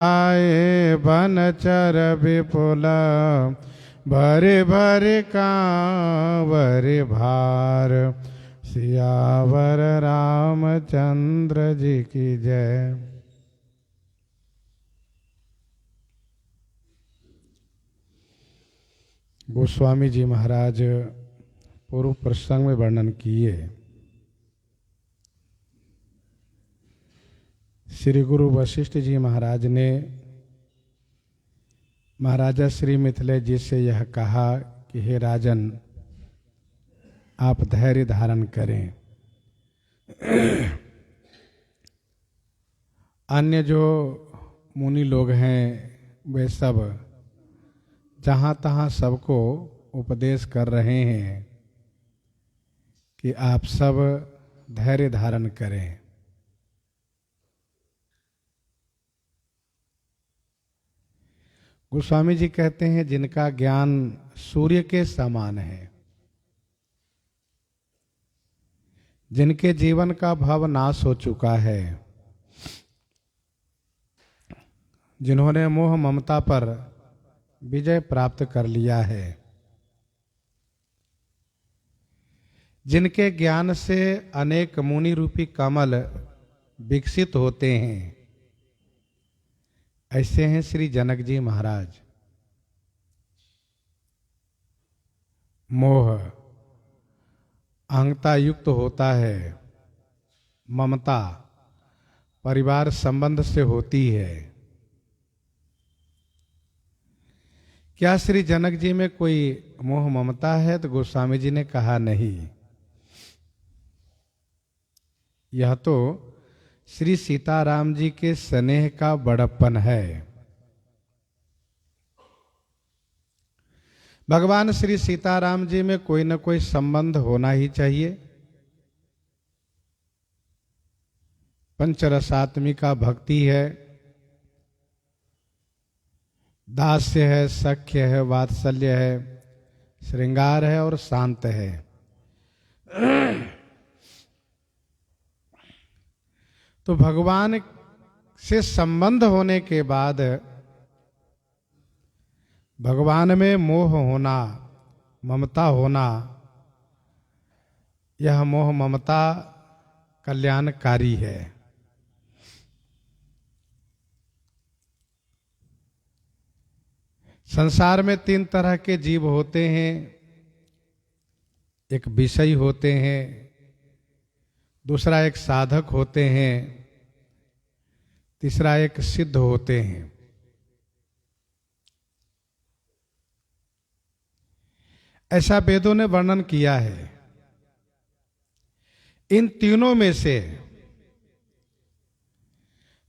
आए बनचर विपुल भरि भरि कांवर भार। सियावर रामचंद्र जी की जय। गोस्वामी जी महाराज पूर्व प्रसंग में वर्णन किए। श्री गुरु वशिष्ठ जी महाराज ने महाराजा श्री मिथिलेश जी से यह कहा कि हे राजन, आप धैर्य धारण करें। अन्य जो मुनि लोग हैं वे सब जहाँ तहाँ सबको उपदेश कर रहे हैं कि आप सब धैर्य धारण करें। गोस्वामी जी कहते हैं जिनका ज्ञान सूर्य के समान है, जिनके जीवन का भव नाश हो चुका है, जिन्होंने मोह ममता पर विजय प्राप्त कर लिया है, जिनके ज्ञान से अनेक मुनि रूपी कमल विकसित होते हैं, ऐसे हैं श्री जनक जी महाराज। मोह अहंता युक्त होता है, ममता परिवार संबंध से होती है। क्या श्री जनक जी में कोई मोह ममता है? तो गोस्वामी जी ने कहा नहीं। यह तो श्री सीताराम जी के स्नेह का बड़प्पन है। भगवान श्री सीताराम जी में कोई न कोई संबंध होना ही चाहिए। पंचरसात्मिका भक्ति है, दास्य है, सख्य है, वात्सल्य है, श्रृंगार है और शांत है। तो भगवान से संबंध होने के बाद भगवान में मोह होना, ममता होना, यह मोह ममता कल्याणकारी है। संसार में तीन तरह के जीव होते हैं। एक विषयी होते हैं, दूसरा एक साधक होते हैं, तीसरा एक सिद्ध होते हैं। ऐसा वेदों ने वर्णन किया है। इन तीनों में से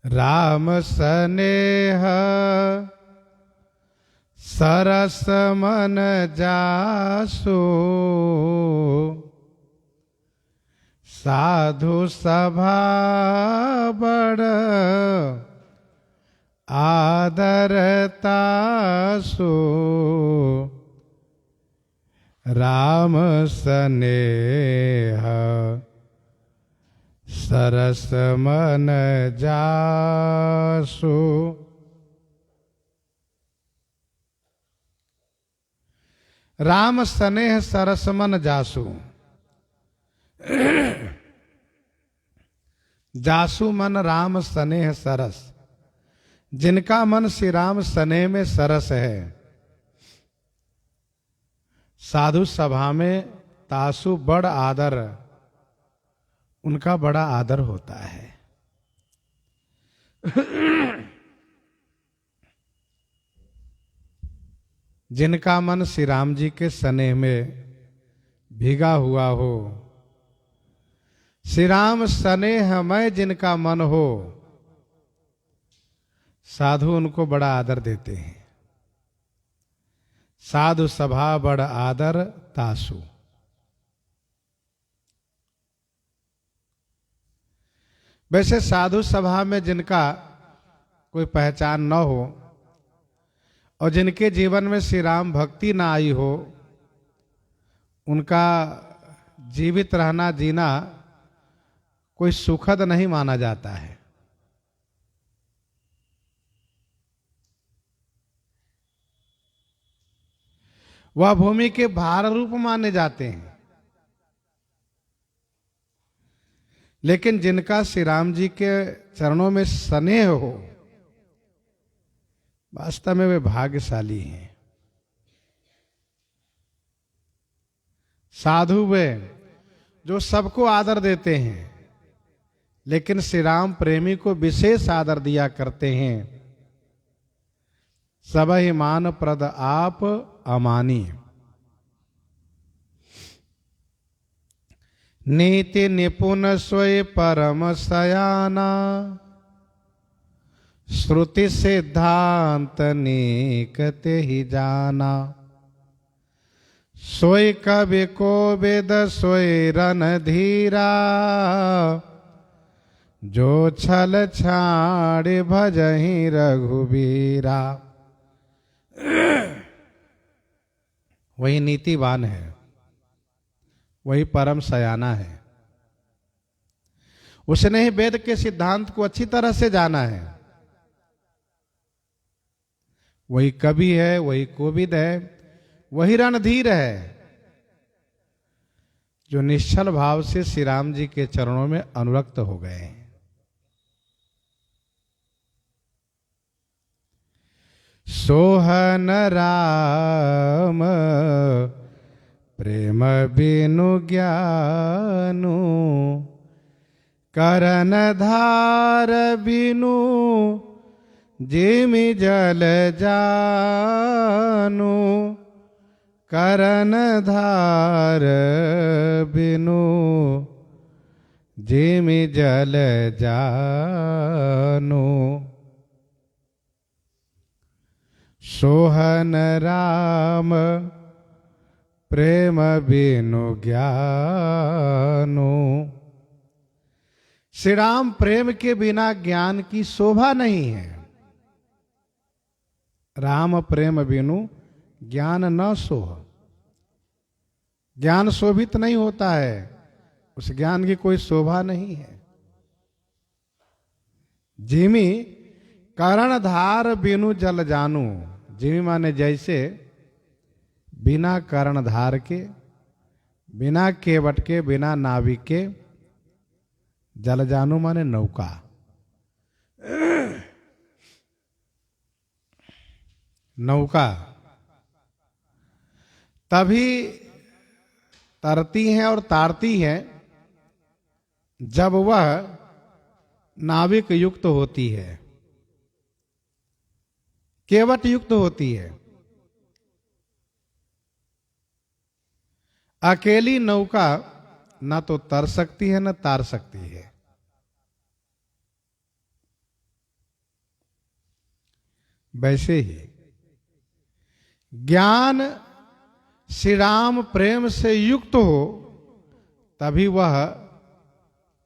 राम स्नेह सरस मन जासु, साधु सभा बड़ आदरतासु, राम स्नेह सरस मन जासु। राम स्नेह सरस मन जासु। जासु मन राम स्नेह सरस। जिनका मन श्री राम स्नेह में सरस है, साधु सभा में तासु बड़ आदर, उनका बड़ा आदर होता है। जिनका मन श्री राम जी के स्नेह में भीगा हुआ हो, श्री राम स्नेहमय जिनका मन हो, साधु उनको बड़ा आदर देते हैं। साधु सभा बड़ आदर तासु। वैसे साधु सभा में जिनका कोई पहचान न हो और जिनके जीवन में श्री राम भक्ति ना आई हो, उनका जीवित रहना, जीना कोई सुखद नहीं माना जाता है। वह भूमि के भार रूप माने जाते हैं। लेकिन जिनका श्री राम जी के चरणों में स्नेह हो, वास्तव में वे भाग्यशाली हैं। साधु वे जो सबको आदर देते हैं, लेकिन श्री राम प्रेमी को विशेष आदर दिया करते हैं। सबहि मान प्रद आप अमानी। नीति निपुण सोई परम सयाना, श्रुति सिद्धांत नीकते ही जाना। सोई कवि को वेद सोई रणधीरा, जो छल छाड़ भजहि रघुबीरा। वही नीतिवान है, वही परम सयाना है। उसने ही वेद के सिद्धांत को अच्छी तरह से जाना है। वही कवि है, वही कोविद है, वही रणधीर है, जो निश्चल भाव से श्री राम जी के चरणों में अनुरक्त हो गए हैं। सोहन राम प्रेम बिनु ज्ञानु, करन धार बिनु जिमि जल जानु। करन धार बिनु जिमि जल जानु। सोहन राम प्रेम बिनु ज्ञानु। श्री राम प्रेम के बिना ज्ञान की शोभा नहीं है। राम प्रेम बिनु ज्ञान न सोह। ज्ञान शोभित नहीं होता है, उस ज्ञान की कोई शोभा नहीं है। जिमि करण धार बिनु जल जानू। जिमि माने जैसे बिना कर्ण धार के, बिना केवट के, बिना नाविक के, जल जानू माने नौका। नौका तभी तरती हैं और तारती हैं जब वह नाविक युक्त होती है, केवट युक्त होती है। अकेली नौका ना तो तर सकती है न तार सकती है। वैसे ही ज्ञान श्री राम प्रेम से युक्त हो तभी वह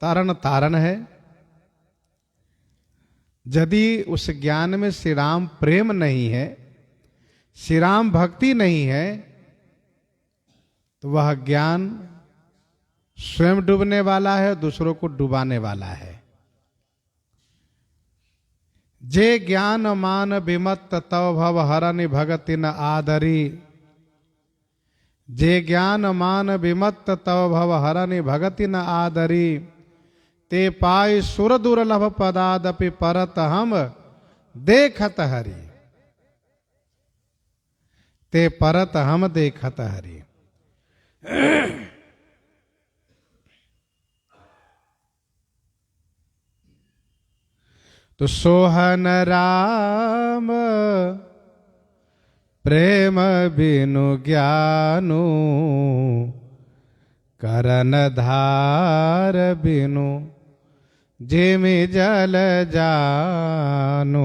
तारण तारण है। यदि उस ज्ञान में श्री राम प्रेम नहीं है, श्री राम भक्ति नहीं है, तो वह ज्ञान स्वयं डूबने वाला है, दूसरों को डुबाने वाला है। जे ज्ञान मान विमत्त तव भव हरनि भगति न आदरी। जे ज्ञान मान विमत्त तव भव हरनि भगति न आदरी। ते पाई सुर दुर्लभ पदादपि परत हम देखत हरि। ते परत हम देखत हरि। तो सोहन राम प्रेम बिनु ज्ञानु। करन धार बिनु जिमि जल जानु।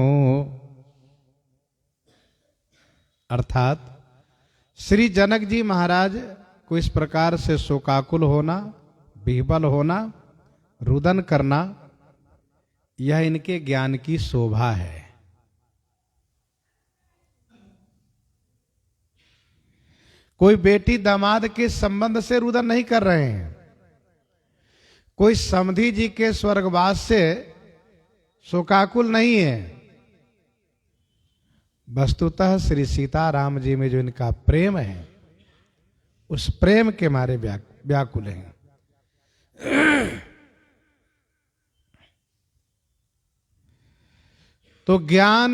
अर्थात श्री जनक जी महाराज को इस प्रकार से शोकाकुल होना, विह्वल होना, रुदन करना, यह इनके ज्ञान की शोभा है। कोई बेटी दामाद के संबंध से रुदन नहीं कर रहे हैं, कोई समधी जी के स्वर्गवास से शोकाकुल नहीं है। वस्तुतः श्री सीताराम जी में जो इनका प्रेम है उस प्रेम के मारे व्याकुल हैं। तो ज्ञान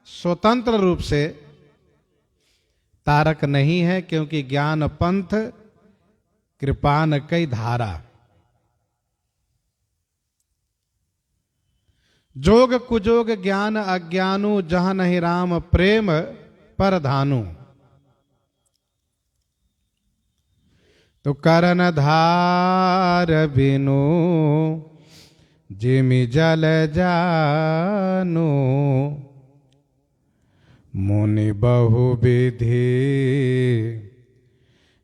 स्वतंत्र रूप से तारक नहीं है, क्योंकि ज्ञान पंथ कृपान कई धारा। जोग कुजोग ज्ञान अज्ञानु, जहां नहीं राम प्रेम पर धानु। तो करन धार बिनु जिमि जल जानु, मुनि बहु विधि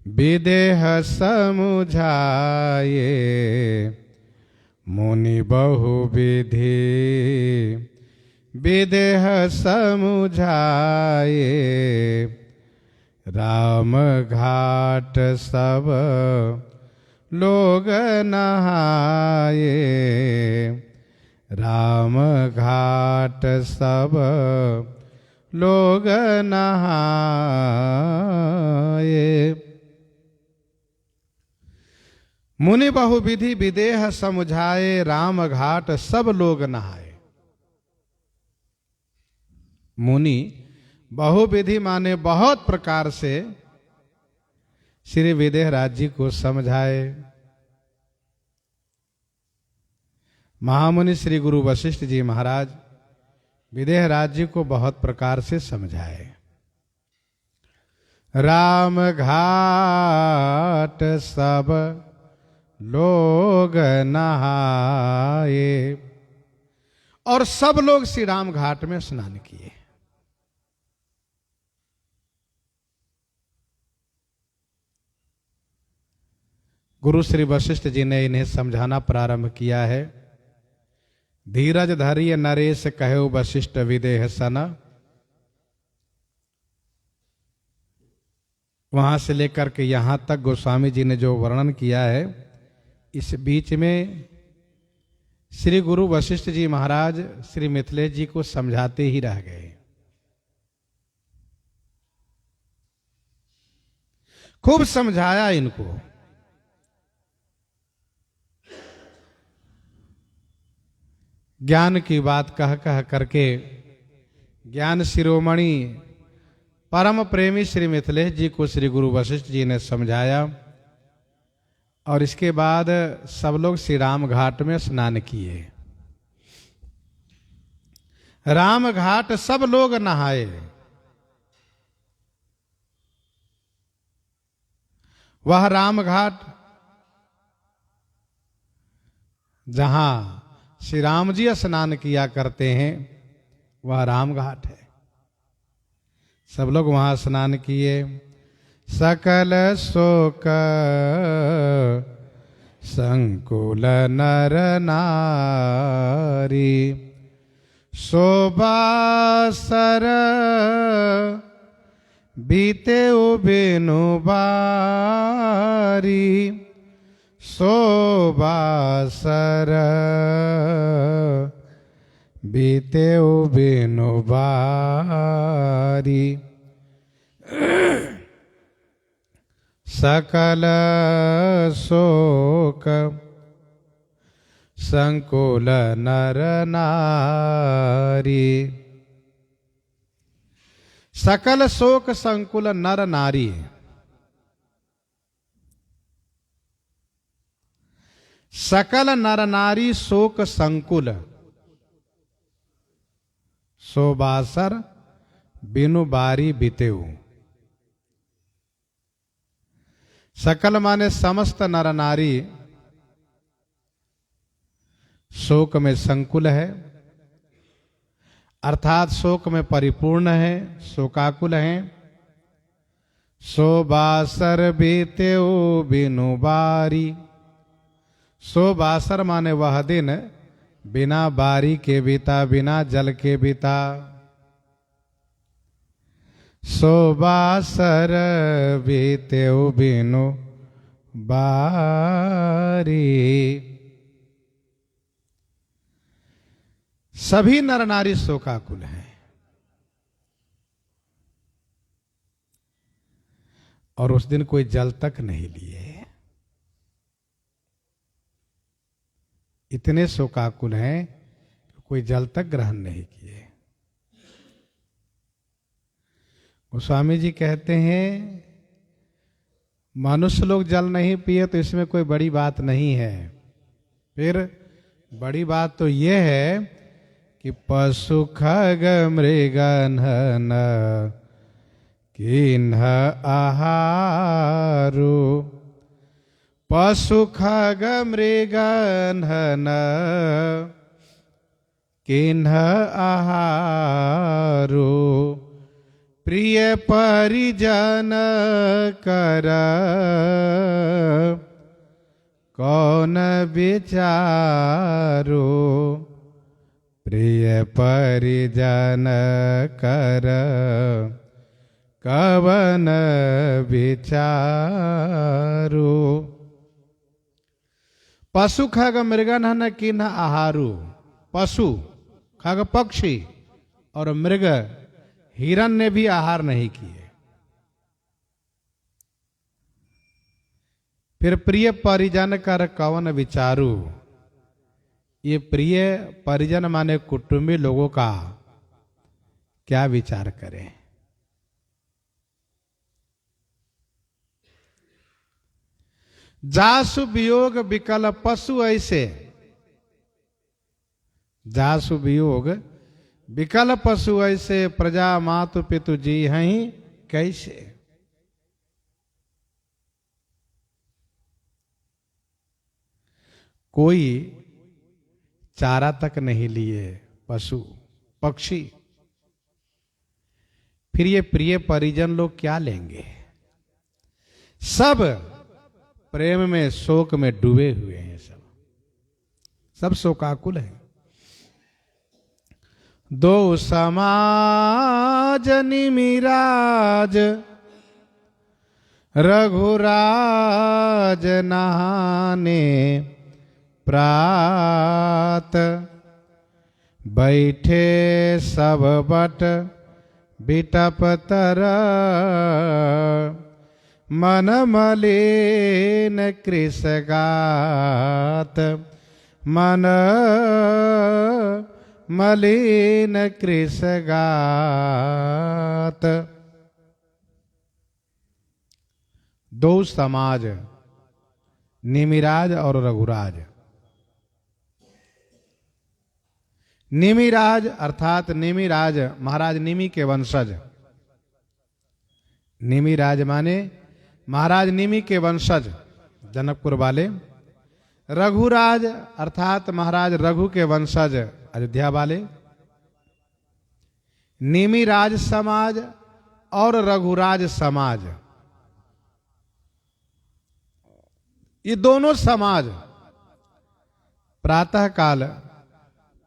विदेह समुझाए। मुनि बहु विधि विदेह समुझाए। राम घाट सब लोग नहाए। राम घाट सब लोग नहाए। मुनि बहुविधि विदेह समुझाए, राम घाट सब लोग नहाए। मुनि बहुविधि माने बहुत प्रकार से श्री विदेह राज जी को समझाए। महामुनि श्री गुरु वशिष्ठ जी महाराज विदेह राज जी को बहुत प्रकार से समझाए। राम घाट सब लोग नहाए, और सब लोग श्री राम घाट में स्नान किए। गुरु श्री वशिष्ठ जी ने इन्हें समझाना प्रारंभ किया है। धीरज धरिय नरेश कहो वशिष्ठ विदेह सना। वहां से लेकर के यहां तक गोस्वामी जी ने जो वर्णन किया है, इस बीच में श्री गुरु वशिष्ठ जी महाराज श्री मिथिलेश जी को समझाते ही रह गए। खूब समझाया इनको। ज्ञान की बात कह कह करके ज्ञान शिरोमणि परम प्रेमी श्री मिथिलेश जी को श्री गुरु वशिष्ठ जी ने समझाया, और इसके बाद सब लोग श्री राम घाट में स्नान किए। राम घाट सब लोग नहाए। वह राम घाट जहां श्री राम जी स्नान किया करते हैं, वह राम घाट है। सब लोग वहां स्नान किए। सकल शोक संकुल नर नारी, शोभासर बीते बिनु बारी। शोभासर बीते बिनु बारी। सकल शोक संकुल नर नारी। सकल शोक संकुल नर नारी। सकल नर नारी शोक संकुल, शोभासर बिनु बारी बीतेऊ। सकल माने समस्त नर नारी शोक में संकुल है, अर्थात शोक में परिपूर्ण है, शोकाकुल है। शोभासर बीतेऊ बिनु बारी। शोभासर माने वह दिन बिना बारी के बीता, बिना जल के बीता। शोभासर बीतेऊ बिनु बारी। सभी नर नारी शोकाकुल हैं, और उस दिन कोई जल तक नहीं लिए। इतने शोकाकुल हैं कि कोई जल तक ग्रहण नहीं किए। गोस्वामी जी कहते हैं मनुष्य लोग जल नहीं पिए तो इसमें कोई बड़ी बात नहीं है। फिर बड़ी बात तो यह है कि पशु खग मृग नर किन्ह आहारो, पशु खग मृग नर किन्ह आहारो, प्रिय परिजन कर कौन विचारो, प्रिय परिजन कर कवन विचारो। पशु खग मृगन न किन्ह आहारू, पशु खग पक्षी और मृग हिरण ने भी आहार नहीं किए। फिर प्रिय परिजन कर कवन विचारू, ये प्रिय परिजन माने कुटुंबी लोगों का क्या विचार करें। जासु वियोग विकल पशु ऐसे, जासु वियोग विकल पशु ऐसे, प्रजा मातु पितु जी हैं कैसे। कोई चारा तक नहीं लिए पशु पक्षी, फिर ये प्रिय परिजन लोग क्या लेंगे। सब प्रेम में शोक में डूबे हुए हैं, सब शोकाकुल हैं। दो समाज निमिराज रघुराज नहाने प्रात, बैठे सब बट बिटप तर, मन मलिन कृष गात, मन मलिन कृष गात। दो समाज निमिराज और रघुराज। निमिराज अर्थात निमिराज महाराज निमि के वंशज, निमिराज माने महाराज निमि के वंशज जनकपुर वाले। रघुराज अर्थात महाराज रघु के वंशज अयोध्या वाले। निमिराज समाज और रघुराज समाज, ये दोनों समाज प्रातः काल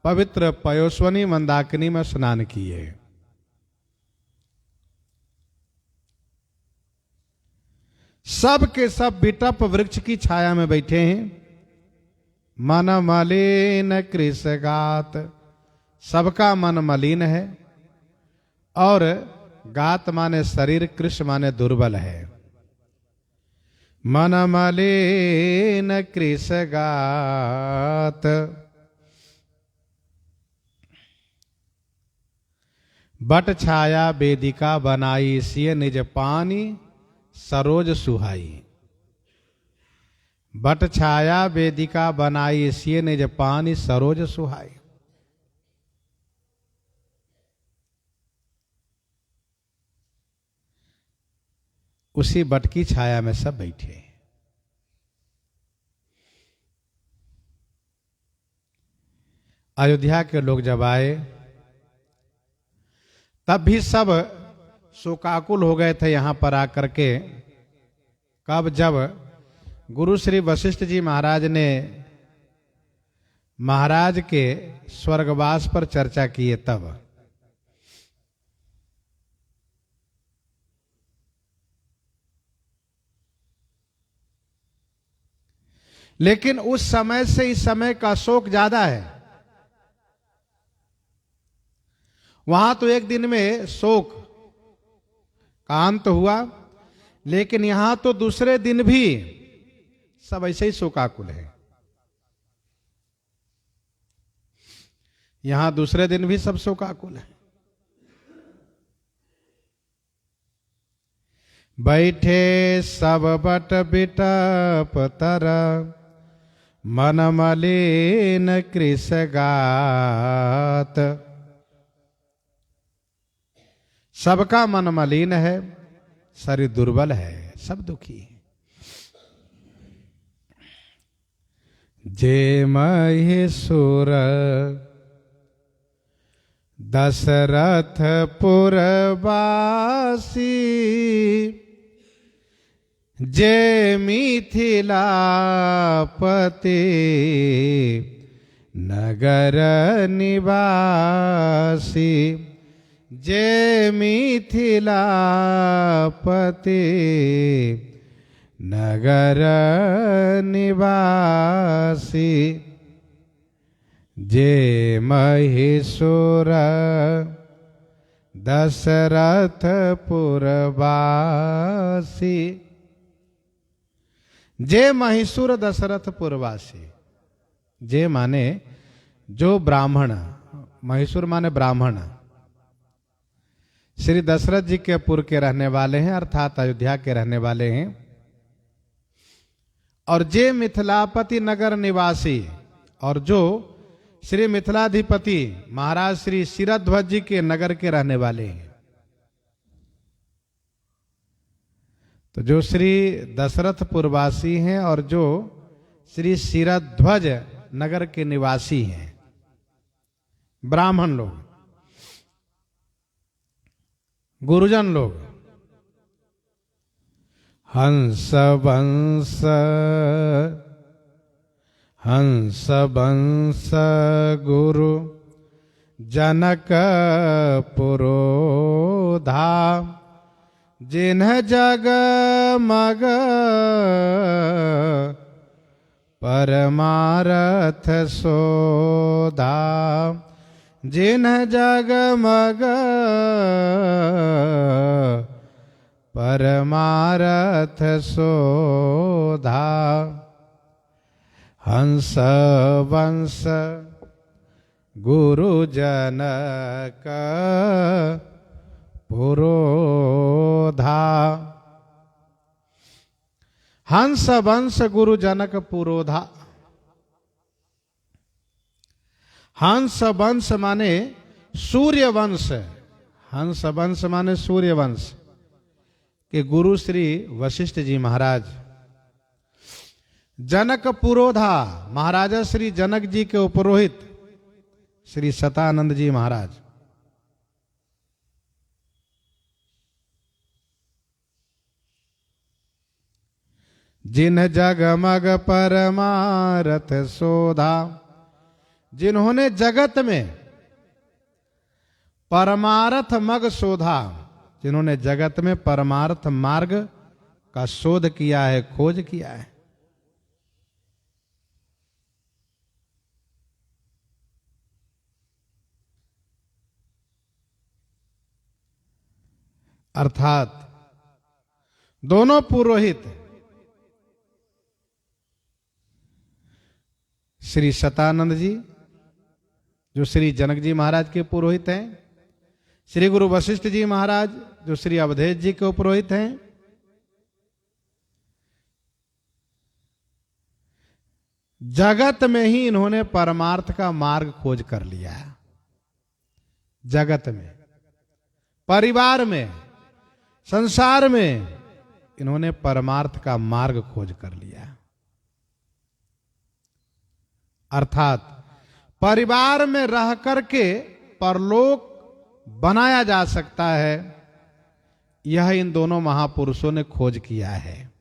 पवित्र पयोस्वनी मंदाकिनी में स्नान किए। सब के सब बिटप वृक्ष की छाया में बैठे हैं। मन मलिन कृषगात, सबका मन मलिन है और गात माने शरीर, कृष माने दुर्बल है। मन मलिन कृषगात, बट छाया वेदिका बनाई, सिय निज पानी सरोज सुहाई। बट छाया वेदिका बनाई, सिय निज पानी सरोज सुहाई। उसी बट की छाया में सब बैठे। अयोध्या के लोग जब आए तब भी सब शोकाकुल हो गए थे यहां पर आकर के। कब? जब गुरु श्री वशिष्ठ जी महाराज ने महाराज के स्वर्गवास पर चर्चा किए तब। लेकिन उस समय से इस समय का शोक ज्यादा है। वहां तो एक दिन में शोक का अंत हुआ, लेकिन यहां तो दूसरे दिन भी सब ऐसे ही शोकाकुल है। यहां दूसरे दिन भी सब शोकाकुल है। बैठे सब बट बिटप तर, मन मलिन कृष गात। सबका मन मलिन है, शरीर दुर्बल है, सब दुखी है। जे महेश्वर दशरथ पुरवासी, जे मिथिलापति नगर निवासी। जे मिथिलापति नगर निवासी। जे महेश्वर दशरथ पुरवासी। जे महेश्वर दशरथ पुरवासी। जे माने जो ब्राह्मण, महेश्वर माने ब्राह्मण, श्री दशरथ जी के पुर के रहने वाले हैं, अर्थात अयोध्या के रहने वाले हैं। और जे मिथिलापति नगर निवासी, और जो श्री मिथिलाधिपति महाराज श्री शिरध्वज जी के नगर के रहने वाले हैं। तो जो श्री दशरथ पुरवासी हैं और जो श्री शिरध्वज नगर के निवासी हैं, ब्राह्मण लोग, गुरुजन लोग, हंस वंश हंस वंश गुरु जनक पुरोधा। जिन्ह जग मग परमारथ सोधा। जिन्ह जग मग परमारथ सोधा। हंस वंश गुरु जनक पुरोधा। हंस वंश गुरु जनक पुरोधा। हंस वंश माने सूर्य वंश। हंस वंश माने सूर्य वंश के गुरु श्री वशिष्ठ जी महाराज। जनक पुरोधा महाराजा श्री जनक जी के उपरोहित श्री सतानंद जी महाराज। जिन्ह जगमग परमारथ सोधा। जिन्होंने जगत में परमार्थ मग शोधा। जिन्होंने जगत में परमार्थ मार्ग का शोध किया है, खोज किया है। अर्थात दोनों पुरोहित श्री सतानंद जी जो श्री जनक जी महाराज के पुरोहित हैं, श्री गुरु वशिष्ठ जी महाराज जो श्री अवधेश जी के पुरोहित हैं, जगत में ही इन्होंने परमार्थ का मार्ग खोज कर लिया है। जगत में, परिवार में, संसार में इन्होंने परमार्थ का मार्ग खोज कर लिया। अर्थात परिवार में रह करके परलोक बनाया जा सकता है, यह इन दोनों महापुरुषों ने खोज किया है।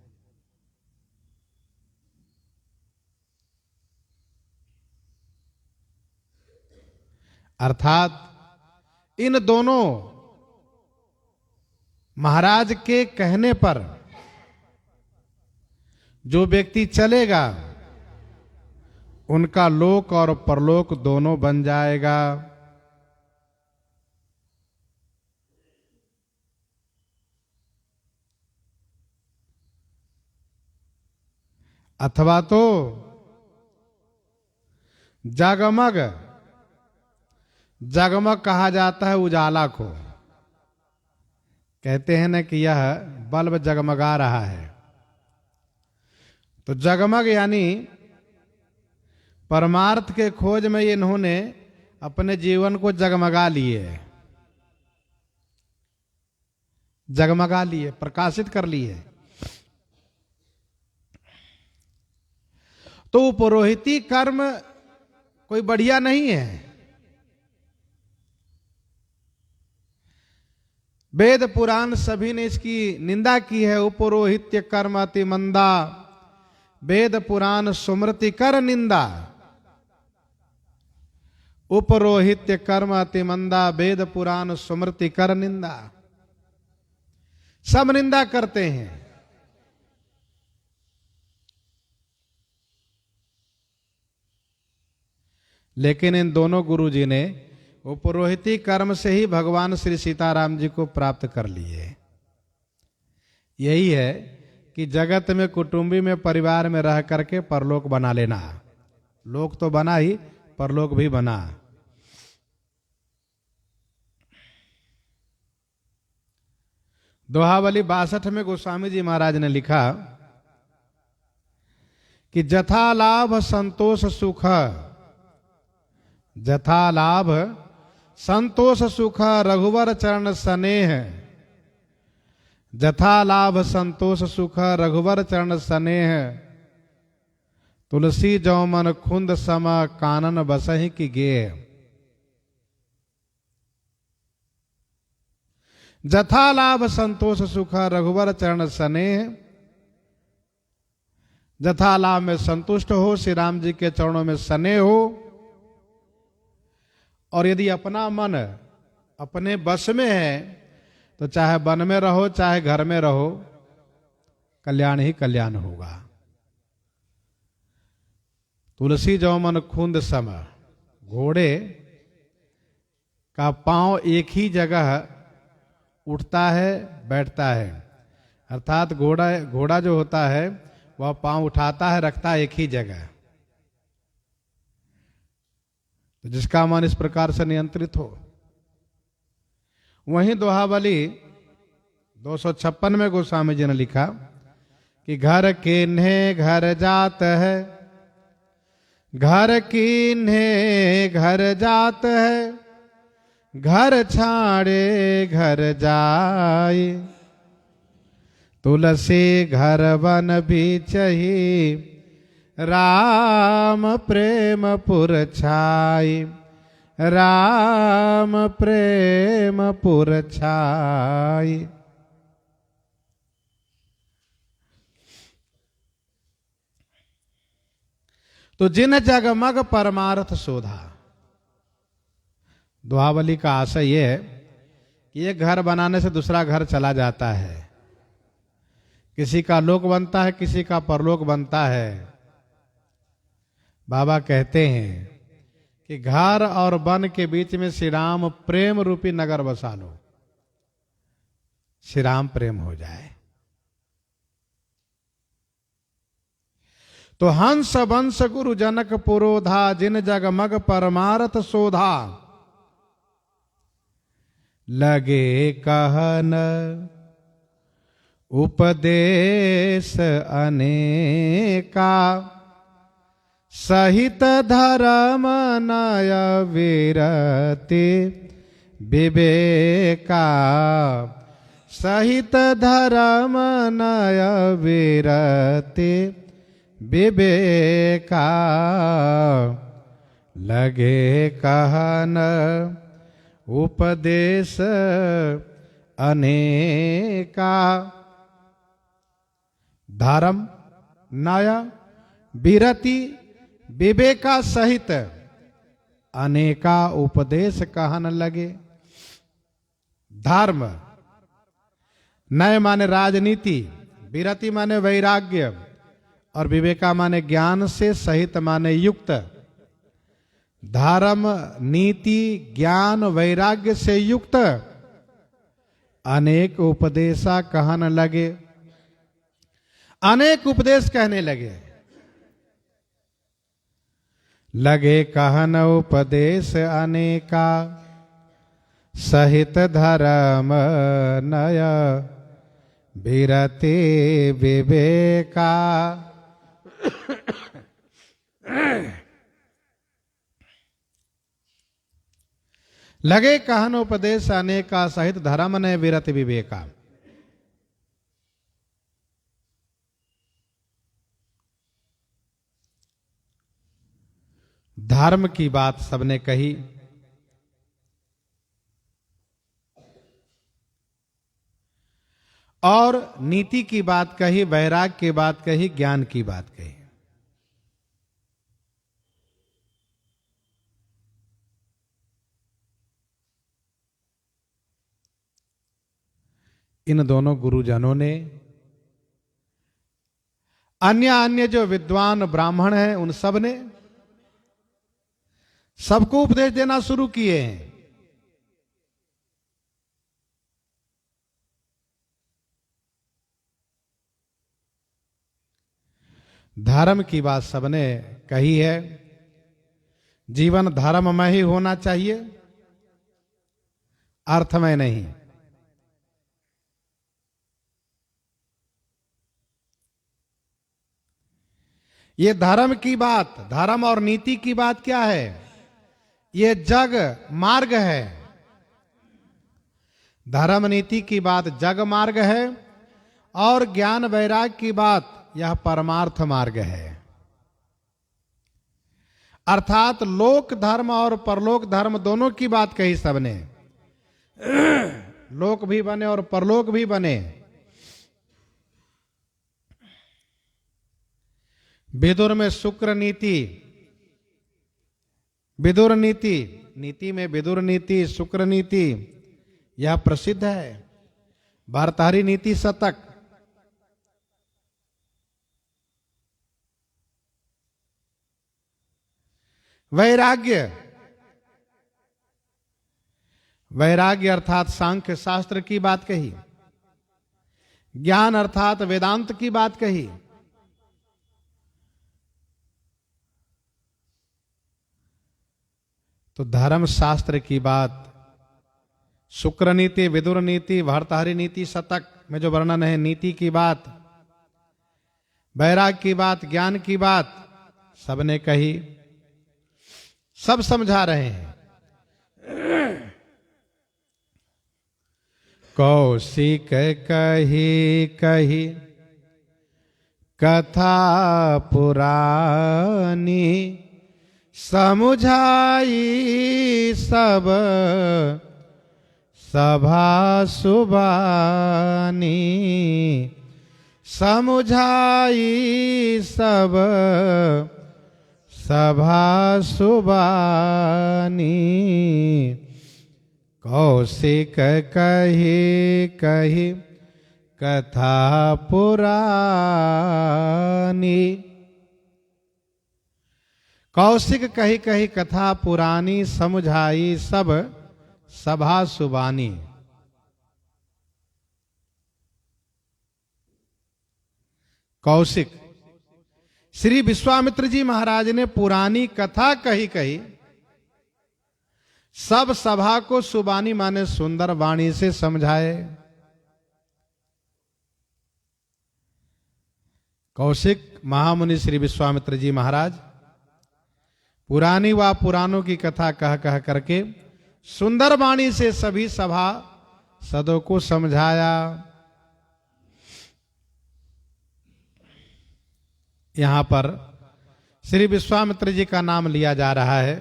अर्थात इन दोनों महाराज के कहने पर जो व्यक्ति चलेगा उनका लोक और परलोक दोनों बन जाएगा। अथवा तो जगमग, जगमग कहा जाता है उजाला को। कहते हैं ना कि यह बल्ब जगमगा रहा है, तो जगमग यानी परमार्थ के खोज में इन्होंने अपने जीवन को जगमगा लिए, जगमगा लिए, प्रकाशित कर लिए। तो पुरोहिती कर्म कोई बढ़िया नहीं है। वेद पुराण सभी ने इसकी निंदा की है। उपरोहित्य कर्म अति मंदा, वेद पुराण सुमृति कर निंदा। उपरोहित्य कर्म अति मंदा, वेद पुराण सुमृति कर निंदा। सब निंदा करते हैं। लेकिन इन दोनों गुरुजी ने वो पुरोहिती कर्म से ही भगवान श्री सीताराम जी को प्राप्त कर लिए। यही है कि जगत में, कुटुंबी में, परिवार में रह करके परलोक बना लेना। लोक तो बना ही, परलोक भी बना। दोहावली 62 में गोस्वामी जी महाराज ने लिखा कि जथा लाभ संतोष सुख, जथा लाभ संतोष सुख रघुवर चरण स्नेह। जथा लाभ संतोष सुख रघुवर चरण स्नेह, तुलसी जौ मन खुंद सम कानन बसहि की गेह। जथा लाभ संतोष सुख रघुवर चरण स्नेह। जथा लाभ में संतुष्ट हो, श्री राम जी के चरणों में स्नेह हो। और यदि अपना मन अपने बस में है तो चाहे वन में रहो चाहे घर में रहो, कल्याण ही कल्याण होगा। तुलसी जौ मन खुंद सम, घोड़े का पांव एक ही जगह उठता है बैठता है, अर्थात घोड़ा जो होता है वह पांव उठाता है रखता है एक ही जगह। तो जिसका मन इस प्रकार से नियंत्रित हो। वहीं दोहावली 256 में गोस्वामी जी ने लिखा कि घर किन्हे घर जात है, घर किन्हे घर जात है, घर छाड़े घर जाए। तुलसी घर वन भी चही, राम प्रेम पुर छाई। राम प्रेम पुर छाई। तो जिन जगमग परमार्थ शोधा। दोहावली का आशय यह है कि एक घर बनाने से दूसरा घर चला जाता है। किसी का लोक बनता है, किसी का परलोक बनता है। बाबा कहते हैं कि घर और वन के बीच में श्री राम प्रेम रूपी नगर बसा लो, श्री राम प्रेम हो जाए। तो हंस वंश गुरु जनक पुरोधा, जिन जगमग परमार्थ शोधा। लगे कहन उपदेश अनेका, सहित धर्म नय विरति विवेका। सहित धर्म नय विरति विवेका। लगे कहन उपदेश अनेका। धर्म नय विरति विवेका सहित अनेका उपदेश कहन लगे। धर्म, नय माने राजनीति, विरति माने वैराग्य, और विवेका माने ज्ञान से, सहित माने युक्त। धर्म, नीति, ज्ञान, वैराग्य से युक्त अनेक उपदेशा कहन लगे। अनेक उपदेश कहने लगे। लगे कहन उपदेश अनेका, सहित धर्म नय विरति विवेका। लगे कहन उपदेश अनेका, सहित धर्म नय विरति विवेका। धर्म की बात सबने कही, और नीति की बात कही, वैराग्य की बात कही, ज्ञान की बात कही। इन दोनों गुरुजनों ने अन्य अन्य जो विद्वान ब्राह्मण हैं उन सब ने सबको उपदेश देना शुरू किए हैं। धर्म की बात सबने कही है। जीवन धर्ममय ही होना चाहिए, अर्थमय नहीं। ये धर्म की बात, धर्म और नीति की बात क्या है? ये जग मार्ग है। धर्म नीति की बात जग मार्ग है, और ज्ञान वैराग्य की बात यह परमार्थ मार्ग है। अर्थात लोक धर्म और परलोक धर्म दोनों की बात कही सबने। लोक भी बने और परलोक भी बने। विदुर में शुक्र नीति, विदुर नीति, नीति में विदुर नीति, शुक्र नीति, यह प्रसिद्ध है। भर्तृहरि नीति शतक, वैराग्य, वैराग्य अर्थात सांख्य शास्त्र की बात कही। ज्ञान अर्थात वेदांत की बात कही। तो धर्म शास्त्र की बात, शुक्र नीति, विदुर नीति, भर्तृहरि नीति शतक में जो वर्णन है, नीति की बात, वैराग्य की बात, ज्ञान की बात सबने कही। सब समझा रहे हैं। कौशिक कही कही कथा पुरानी, समुझाई सब सभा सुबानी। समुझाई सब सभा सुबानी। कौशिक कही कही कथा पुरानी। कौशिक कही कही कथा पुरानी, समुझाई सब सभा सुबानी। कौशिक श्री विश्वामित्र जी महाराज ने पुरानी कथा कही कही, सब सभा को सुबानी माने सुंदर वाणी से समझाए। कौशिक महामुनि श्री विश्वामित्र जी महाराज पुरानी व पुराणों की कथा कह कह करके सुंदर वाणी से सभी सभा सदों को समझाया। यहां पर श्री विश्वामित्र जी का नाम लिया जा रहा है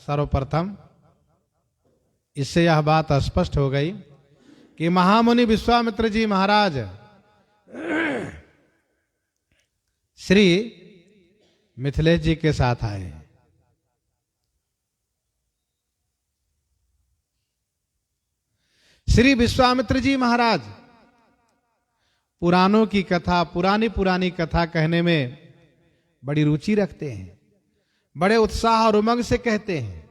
सर्वप्रथम। इससे यह बात स्पष्ट हो गई कि महामुनि विश्वामित्र जी महाराज श्री मिथिलेश जी के साथ आए। श्री विश्वामित्र जी महाराज पुराणों की कथा, पुरानी पुरानी कथा कहने में बड़ी रुचि रखते हैं, बड़े उत्साह और उमंग से कहते हैं।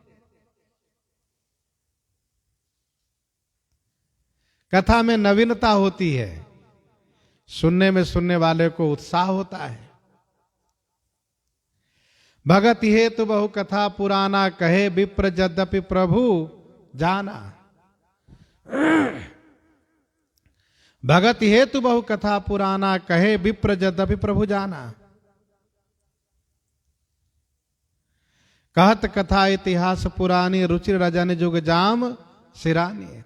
कथा में नवीनता होती है, सुनने में सुनने वाले को उत्साह होता है। भगत हेतु बहु कथा पुराना कहे विप्र यद्यपि प्रभु जाना। भगत हेतु बहु कथा पुराना कहे विप्र यद्यपि प्रभु जाना। कहत कथा इतिहास पुरानी रुचि रजन जुग जाम सिरानी।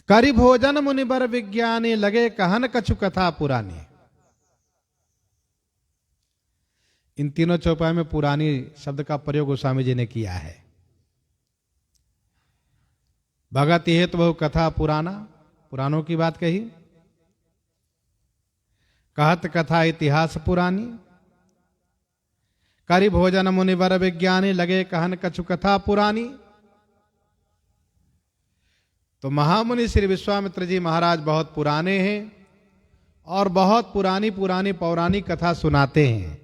करि भोजन मुनिबर विज्ञानी लगे कहन कछु कथा पुरानी। इन तीनों चौपाई में पुरानी शब्द का प्रयोग गोस्वामी जी ने किया है। भगत हेतु बहु कथा पुराना, पुराणों की बात कही। कहत कथा इतिहास पुरानी। करि भोजन मुनिवर विज्ञानी लगे कहन कछु कथा पुरानी। तो महामुनि श्री विश्वामित्र जी महाराज बहुत पुराने हैं और बहुत पुरानी पुरानी पौराणिक कथा सुनाते हैं।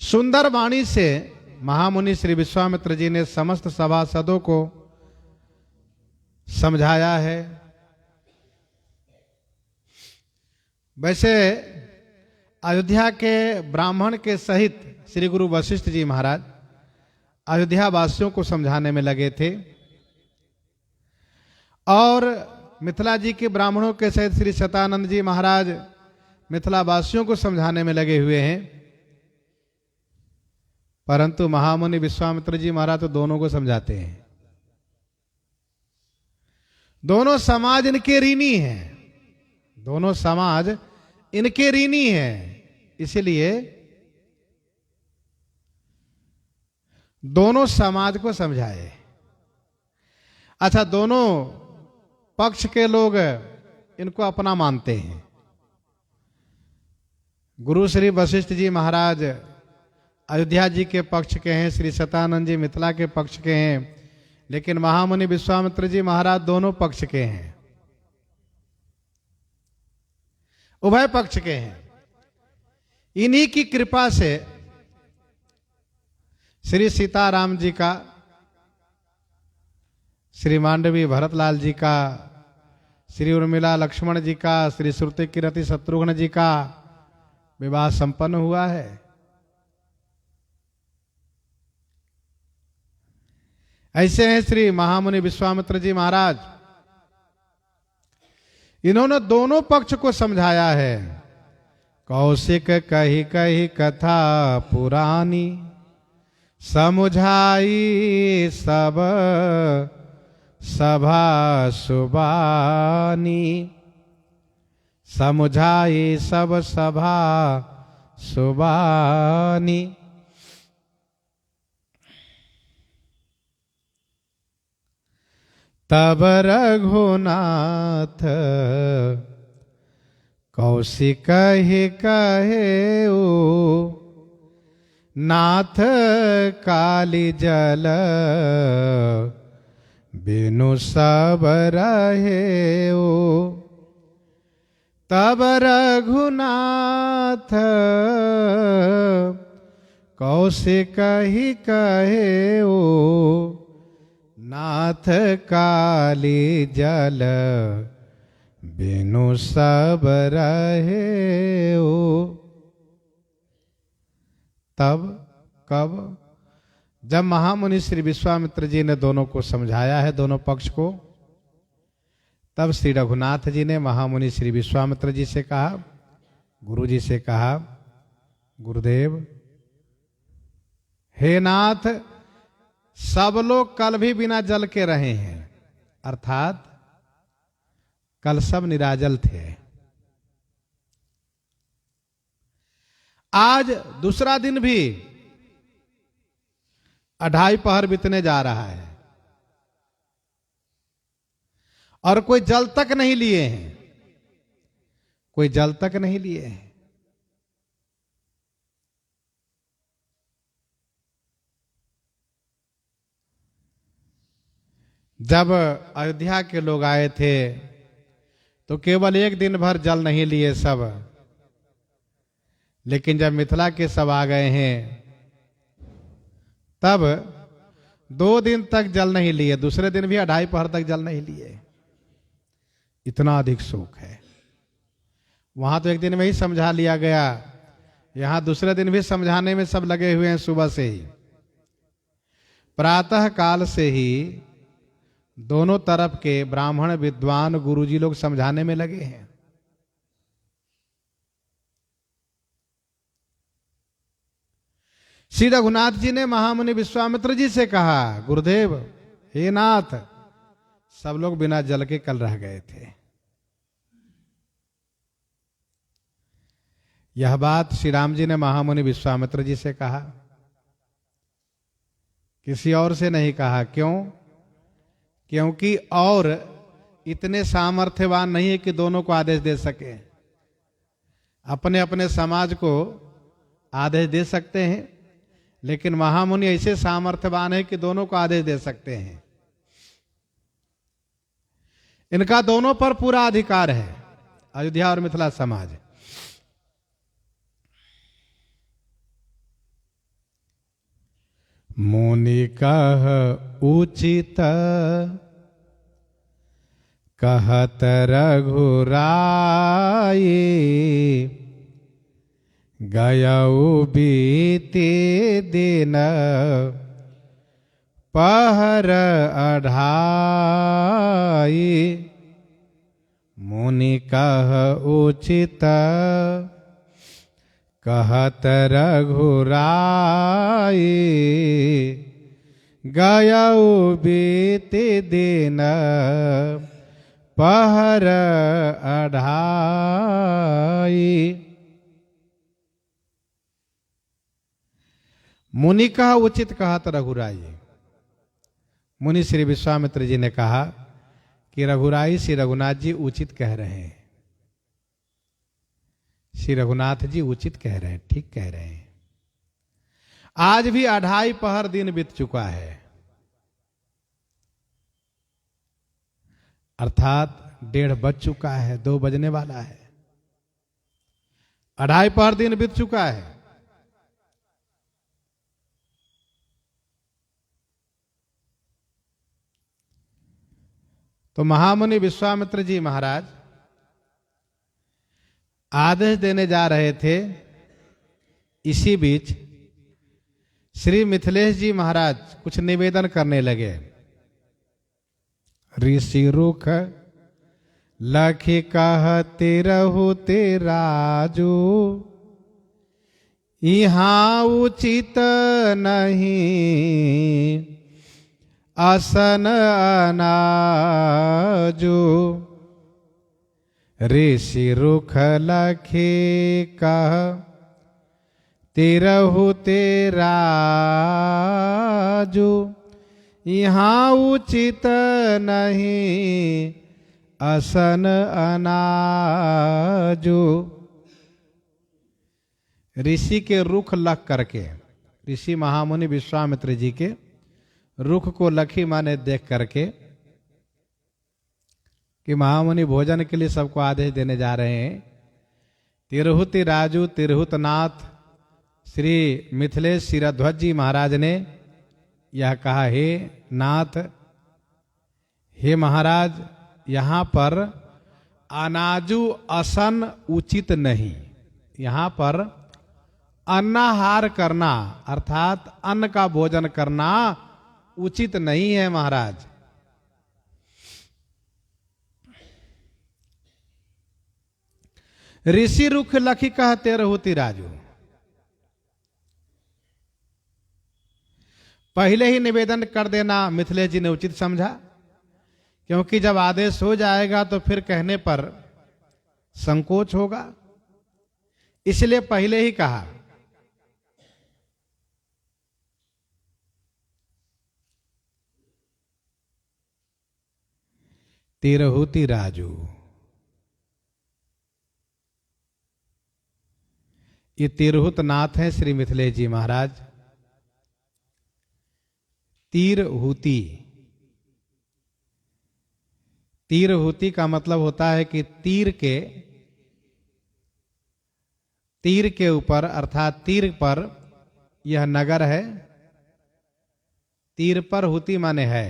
सुंदर वाणी से महामुनि श्री विश्वामित्र जी ने समस्त सभासदों को समझाया है। वैसे अयोध्या के ब्राह्मण के सहित श्री गुरु वशिष्ठ जी महाराज अयोध्या वासियों को समझाने में लगे थे और मिथिला जी के ब्राह्मणों के सहित श्री शतानंद जी महाराज मिथिला वासियों को समझाने में लगे हुए हैं। परंतु महामुनि विश्वामित्र जी महाराज तो दोनों को समझाते हैं। दोनों समाज इनके ऋणी हैं, दोनों समाज इनके ऋणी हैं, इसलिए दोनों समाज को समझाए। अच्छा, दोनों पक्ष के लोग इनको अपना मानते हैं। गुरु श्री वशिष्ठ जी महाराज अयोध्या जी के पक्ष के हैं, श्री शतानंद जी मिथिला के पक्ष के हैं, लेकिन महामुनि विश्वामित्र जी महाराज दोनों पक्ष के हैं, उभय पक्ष के हैं। इन्हीं की कृपा से श्री सीताराम जी का, श्री मांडवी भरतलाल जी का, श्री उर्मिला लक्ष्मण जी का, श्री श्रुति कीरति शत्रुघ्न जी का विवाह संपन्न हुआ है। ऐसे हैं श्री महामुनि विश्वामित्र जी महाराज, इन्होंने दोनों पक्ष को समझाया है। कौशिक कही कही कथा पुरानी समुझाई सब सभा सुबानी। समुझाई सब सभा सुबानी। तब रघुनाथ कौशिक कहे कहे ओ नाथ काली जल बिनु सब रहे ओ। तब रघुनाथ कौशिक ही कहे ओ नाथ काली जल बिनु सब रहे ओ। तब कब? जब महामुनि श्री विश्वामित्र जी ने दोनों को समझाया है, दोनों पक्ष को, तब श्री रघुनाथ जी ने महामुनि श्री विश्वामित्र जी से कहा, गुरु जी से कहा, गुरुदेव हे नाथ, सब लोग कल भी बिना जल के रहे हैं, अर्थात कल सब निराजल थे। आज दूसरा दिन भी 2:30 पहर बीतने जा रहा है और कोई जल तक नहीं लिए हैं, कोई जल तक नहीं लिए हैं। जब अयोध्या के लोग आए थे तो केवल एक दिन भर जल नहीं लिए सब, लेकिन जब मिथिला के सब आ गए हैं तब 2 दिन तक जल नहीं लिए, दूसरे दिन भी 2:30 पहर तक जल नहीं लिए। इतना अधिक सुख है। वहां तो एक दिन में ही समझा लिया गया, यहां दूसरे दिन भी समझाने में सब लगे हुए हैं। सुबह से ही, प्रातः काल से ही दोनों तरफ के ब्राह्मण विद्वान गुरुजी लोग समझाने में लगे हैं। श्री रघुनाथ जी ने महामुनि विश्वामित्र जी से कहा, गुरुदेव, हे नाथ, सब लोग बिना जल के कल रह गए थे। यह बात श्री राम जी ने महामुनि विश्वामित्र जी से कहा, किसी और से नहीं कहा। क्यों? क्योंकि और इतने सामर्थ्यवान नहीं है कि दोनों को आदेश दे सके। अपने अपने समाज को आदेश दे सकते हैं, लेकिन महामुनि ऐसे सामर्थ्यवान है कि दोनों को आदेश दे सकते हैं। इनका दोनों पर पूरा अधिकार है, अयोध्या और मिथिला समाज। मुनि कह उचित कहत रघुराई, गयऊ बीते दिन पहर अढ़ाई। मुनि कह उचित कहत रघुराई, गयऊ बीते दिन पहर अढ़ाई। मुनि का उचित कहत रघुराई। मुनि श्री विश्वामित्र जी ने कहा कि रघुराई श्री रघुनाथ जी उचित कह रहे हैं। श्री रघुनाथ जी उचित कह रहे हैं, ठीक कह रहे हैं। आज भी 2.5 पहर दिन बीत चुका है, अर्थात 1:30 बज चुका है, 2 बजने वाला है। 2.5 पहर दिन बीत चुका है। तो महामुनि विश्वामित्र जी महाराज आदेश देने जा रहे थे। इसी बीच श्री मिथिलेश जी महाराज कुछ निवेदन करने लगे। ऋषि रुख लखि कहते रहु ते राजू, यहाँ उचित नहीं आसन अनाजू। ऋषि रुख लखि कह तिरहु ते राजू, यहाँ उचित नहीं आसन अनाजू। ऋषि के रुख लख करके, ऋषि महामुनि विश्वामित्र जी के रुख को लखी माने देख करके कि महामुनि भोजन के लिए सबको आदेश देने जा रहे हैं। तिरहुति राजू तिरहुत नाथ श्री मिथिलेश शिरध्वज जी महाराज ने यह कहा, हे नाथ, हे महाराज, यहाँ पर अनाजू असन उचित नहीं। यहाँ पर अन्नाहार करना अर्थात अन्न का भोजन करना उचित नहीं है महाराज। ऋषि रुख लखी कहते रहुति राजू। पहले ही निवेदन कर देना मिथिलेश जी ने उचित समझा, क्योंकि जब आदेश हो जाएगा तो फिर कहने पर संकोच होगा, इसलिए पहले ही कहा। तिरहुति राजू, ये तिरहुत नाथ हैं श्री मिथिलेश जी महाराज। तिरहुति, तिरहुति का मतलब होता है कि तीर के ऊपर अर्थात तीर पर यह नगर है। तीर पर हुति माने है।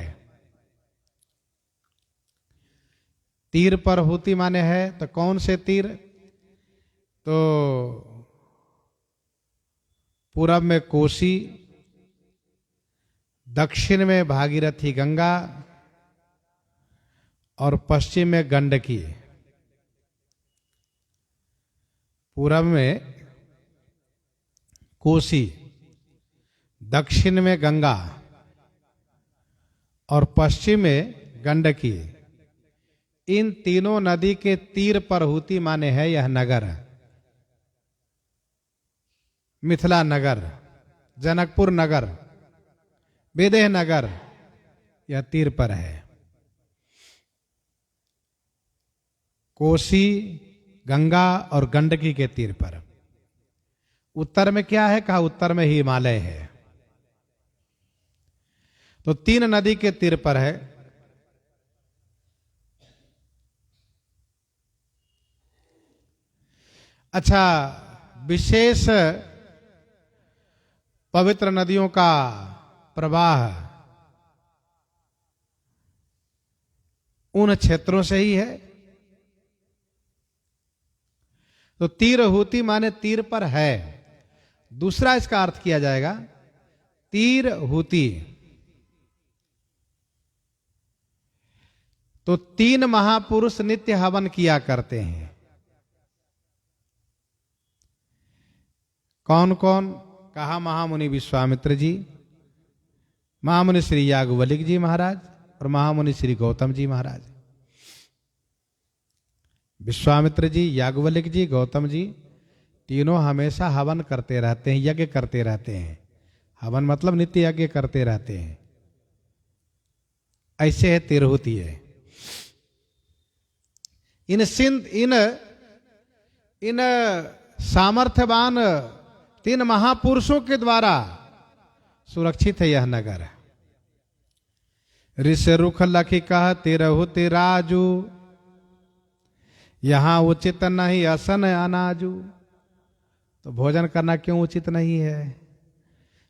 तीर पर होती माने है तो कौन से तीर? तो पूरब में कोसी, दक्षिण में भागीरथी गंगा और पश्चिम में गंडकी। पूरब में कोसी, दक्षिण में गंगा और पश्चिम में गंडकी। इन तीनों नदी के तीर पर होती माने है यह नगर, मिथिला नगर, जनकपुर नगर, विदेह नगर, यह तीर पर है। कोसी, गंगा और गंडकी के तीर पर। उत्तर में क्या है? कहा उत्तर में हिमालय है। तो तीन नदी के तीर पर है। अच्छा, विशेष पवित्र नदियों का प्रवाह उन क्षेत्रों से ही है। तो तीर होती माने तीर पर है। दूसरा इसका अर्थ किया जाएगा तीर होती। तो तीन महापुरुष नित्य हवन किया करते हैं। कौन कौन? कहा महामुनि विश्वामित्र जी, महामुनि श्री याज्ञवल्क्य जी महाराज और महामुनि श्री गौतम जी महाराज। विश्वामित्र जी, याज्ञवल्क्य जी, गौतम जी तीनों हमेशा हवन करते रहते हैं, यज्ञ करते रहते हैं। हवन मतलब नित्य यज्ञ करते रहते हैं। ऐसे है तिरहुती है। इन सामर्थ्यवान तीन महापुरुषों के द्वारा सुरक्षित है यह नगर। ऋष रुख लखी कह तिरहुति राजू, यहां उचित नहीं असन अनाजू। तो भोजन करना क्यों उचित नहीं है?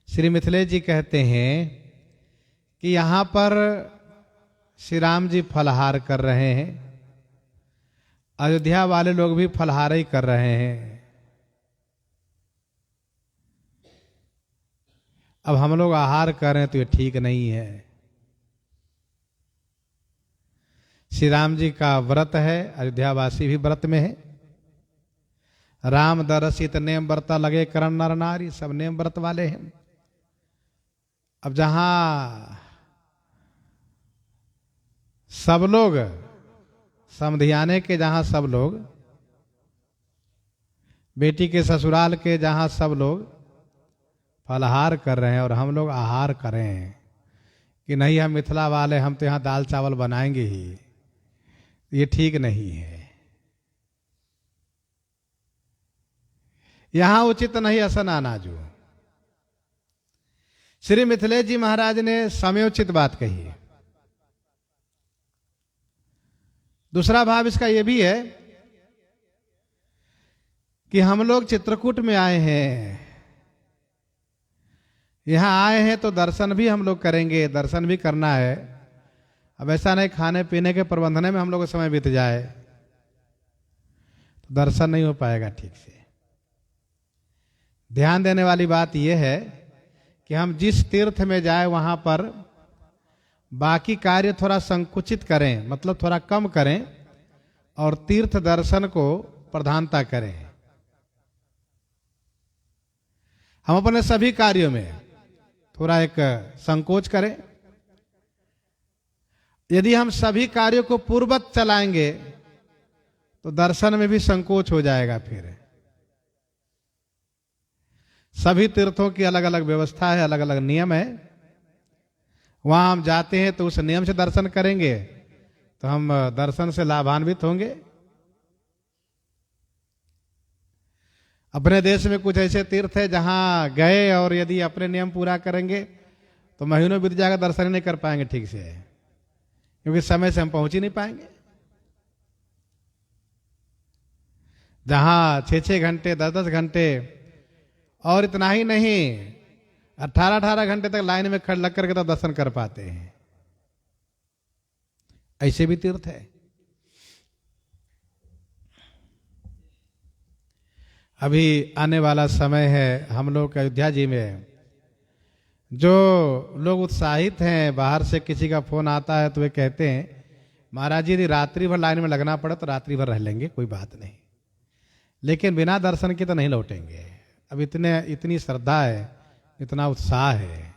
श्री मिथिलेश जी कहते हैं कि यहां पर श्री राम जी फलहार कर रहे हैं, अयोध्या वाले लोग भी फलहार ही कर रहे हैं। अब हम लोग आहार कर रहे हैं तो ये ठीक नहीं है। श्री राम जी का व्रत है, अयोध्यावासी भी व्रत में है। राम दरसित नेम व्रता लगे करण नर नारी, सब नेम व्रत वाले हैं। अब जहां सब लोग समधियाने के, जहां सब लोग बेटी के ससुराल के, जहां सब लोग फलहार कर रहे हैं और हम लोग आहार कर रहे हैं कि नहीं हम मिथिला वाले, हम तो यहां दाल चावल बनाएंगे ही, ये ठीक नहीं है। यहां उचित नहीं असन अनाजू। श्री मिथिलेश जी महाराज ने समयोचित बात कही है। दूसरा भाव इसका यह भी है कि हम लोग चित्रकूट में आए हैं, यहां आए हैं तो दर्शन भी हम लोग करेंगे, दर्शन भी करना है। अब ऐसा नहीं खाने पीने के प्रबंधन में हम लोग का समय बीत जाए तो दर्शन नहीं हो पाएगा ठीक से। ध्यान देने वाली बात यह है कि हम जिस तीर्थ में जाए वहां पर बाकी कार्य थोड़ा संकुचित करें, मतलब थोड़ा कम करें और तीर्थ दर्शन को प्रधानता करें। हम अपने सभी कार्यों में थोड़ा एक संकोच करें। यदि हम सभी कार्यों को पूर्ववत चलाएंगे तो दर्शन में भी संकोच हो जाएगा। फिर सभी तीर्थों की अलग अलग व्यवस्था है, अलग अलग नियम है। वहां हम जाते हैं तो उस नियम से दर्शन करेंगे तो हम दर्शन से लाभान्वित होंगे। अपने देश में कुछ ऐसे तीर्थ है जहां गए और यदि अपने नियम पूरा करेंगे तो महीनों बीत जाएगा, दर्शन ही नहीं कर पाएंगे ठीक से, क्योंकि समय से हम पहुंच ही नहीं पाएंगे। जहां 6-6 घंटे 10-10 घंटे और इतना ही नहीं 18-18 घंटे तक लाइन में खड़ लग करके तब दर्शन कर पाते हैं। ऐसे भी तीर्थ है। अभी आने वाला समय है हम लोग के अयोध्या जी में, जो लोग उत्साहित हैं, बाहर से किसी का फोन आता है तो वे कहते हैं महाराज जी यदि रात्रि भर लाइन में लगना पड़े तो रात्रि भर रह लेंगे, कोई बात नहीं, लेकिन बिना दर्शन के तो नहीं लौटेंगे। अब इतनी श्रद्धा है, इतना उत्साह है।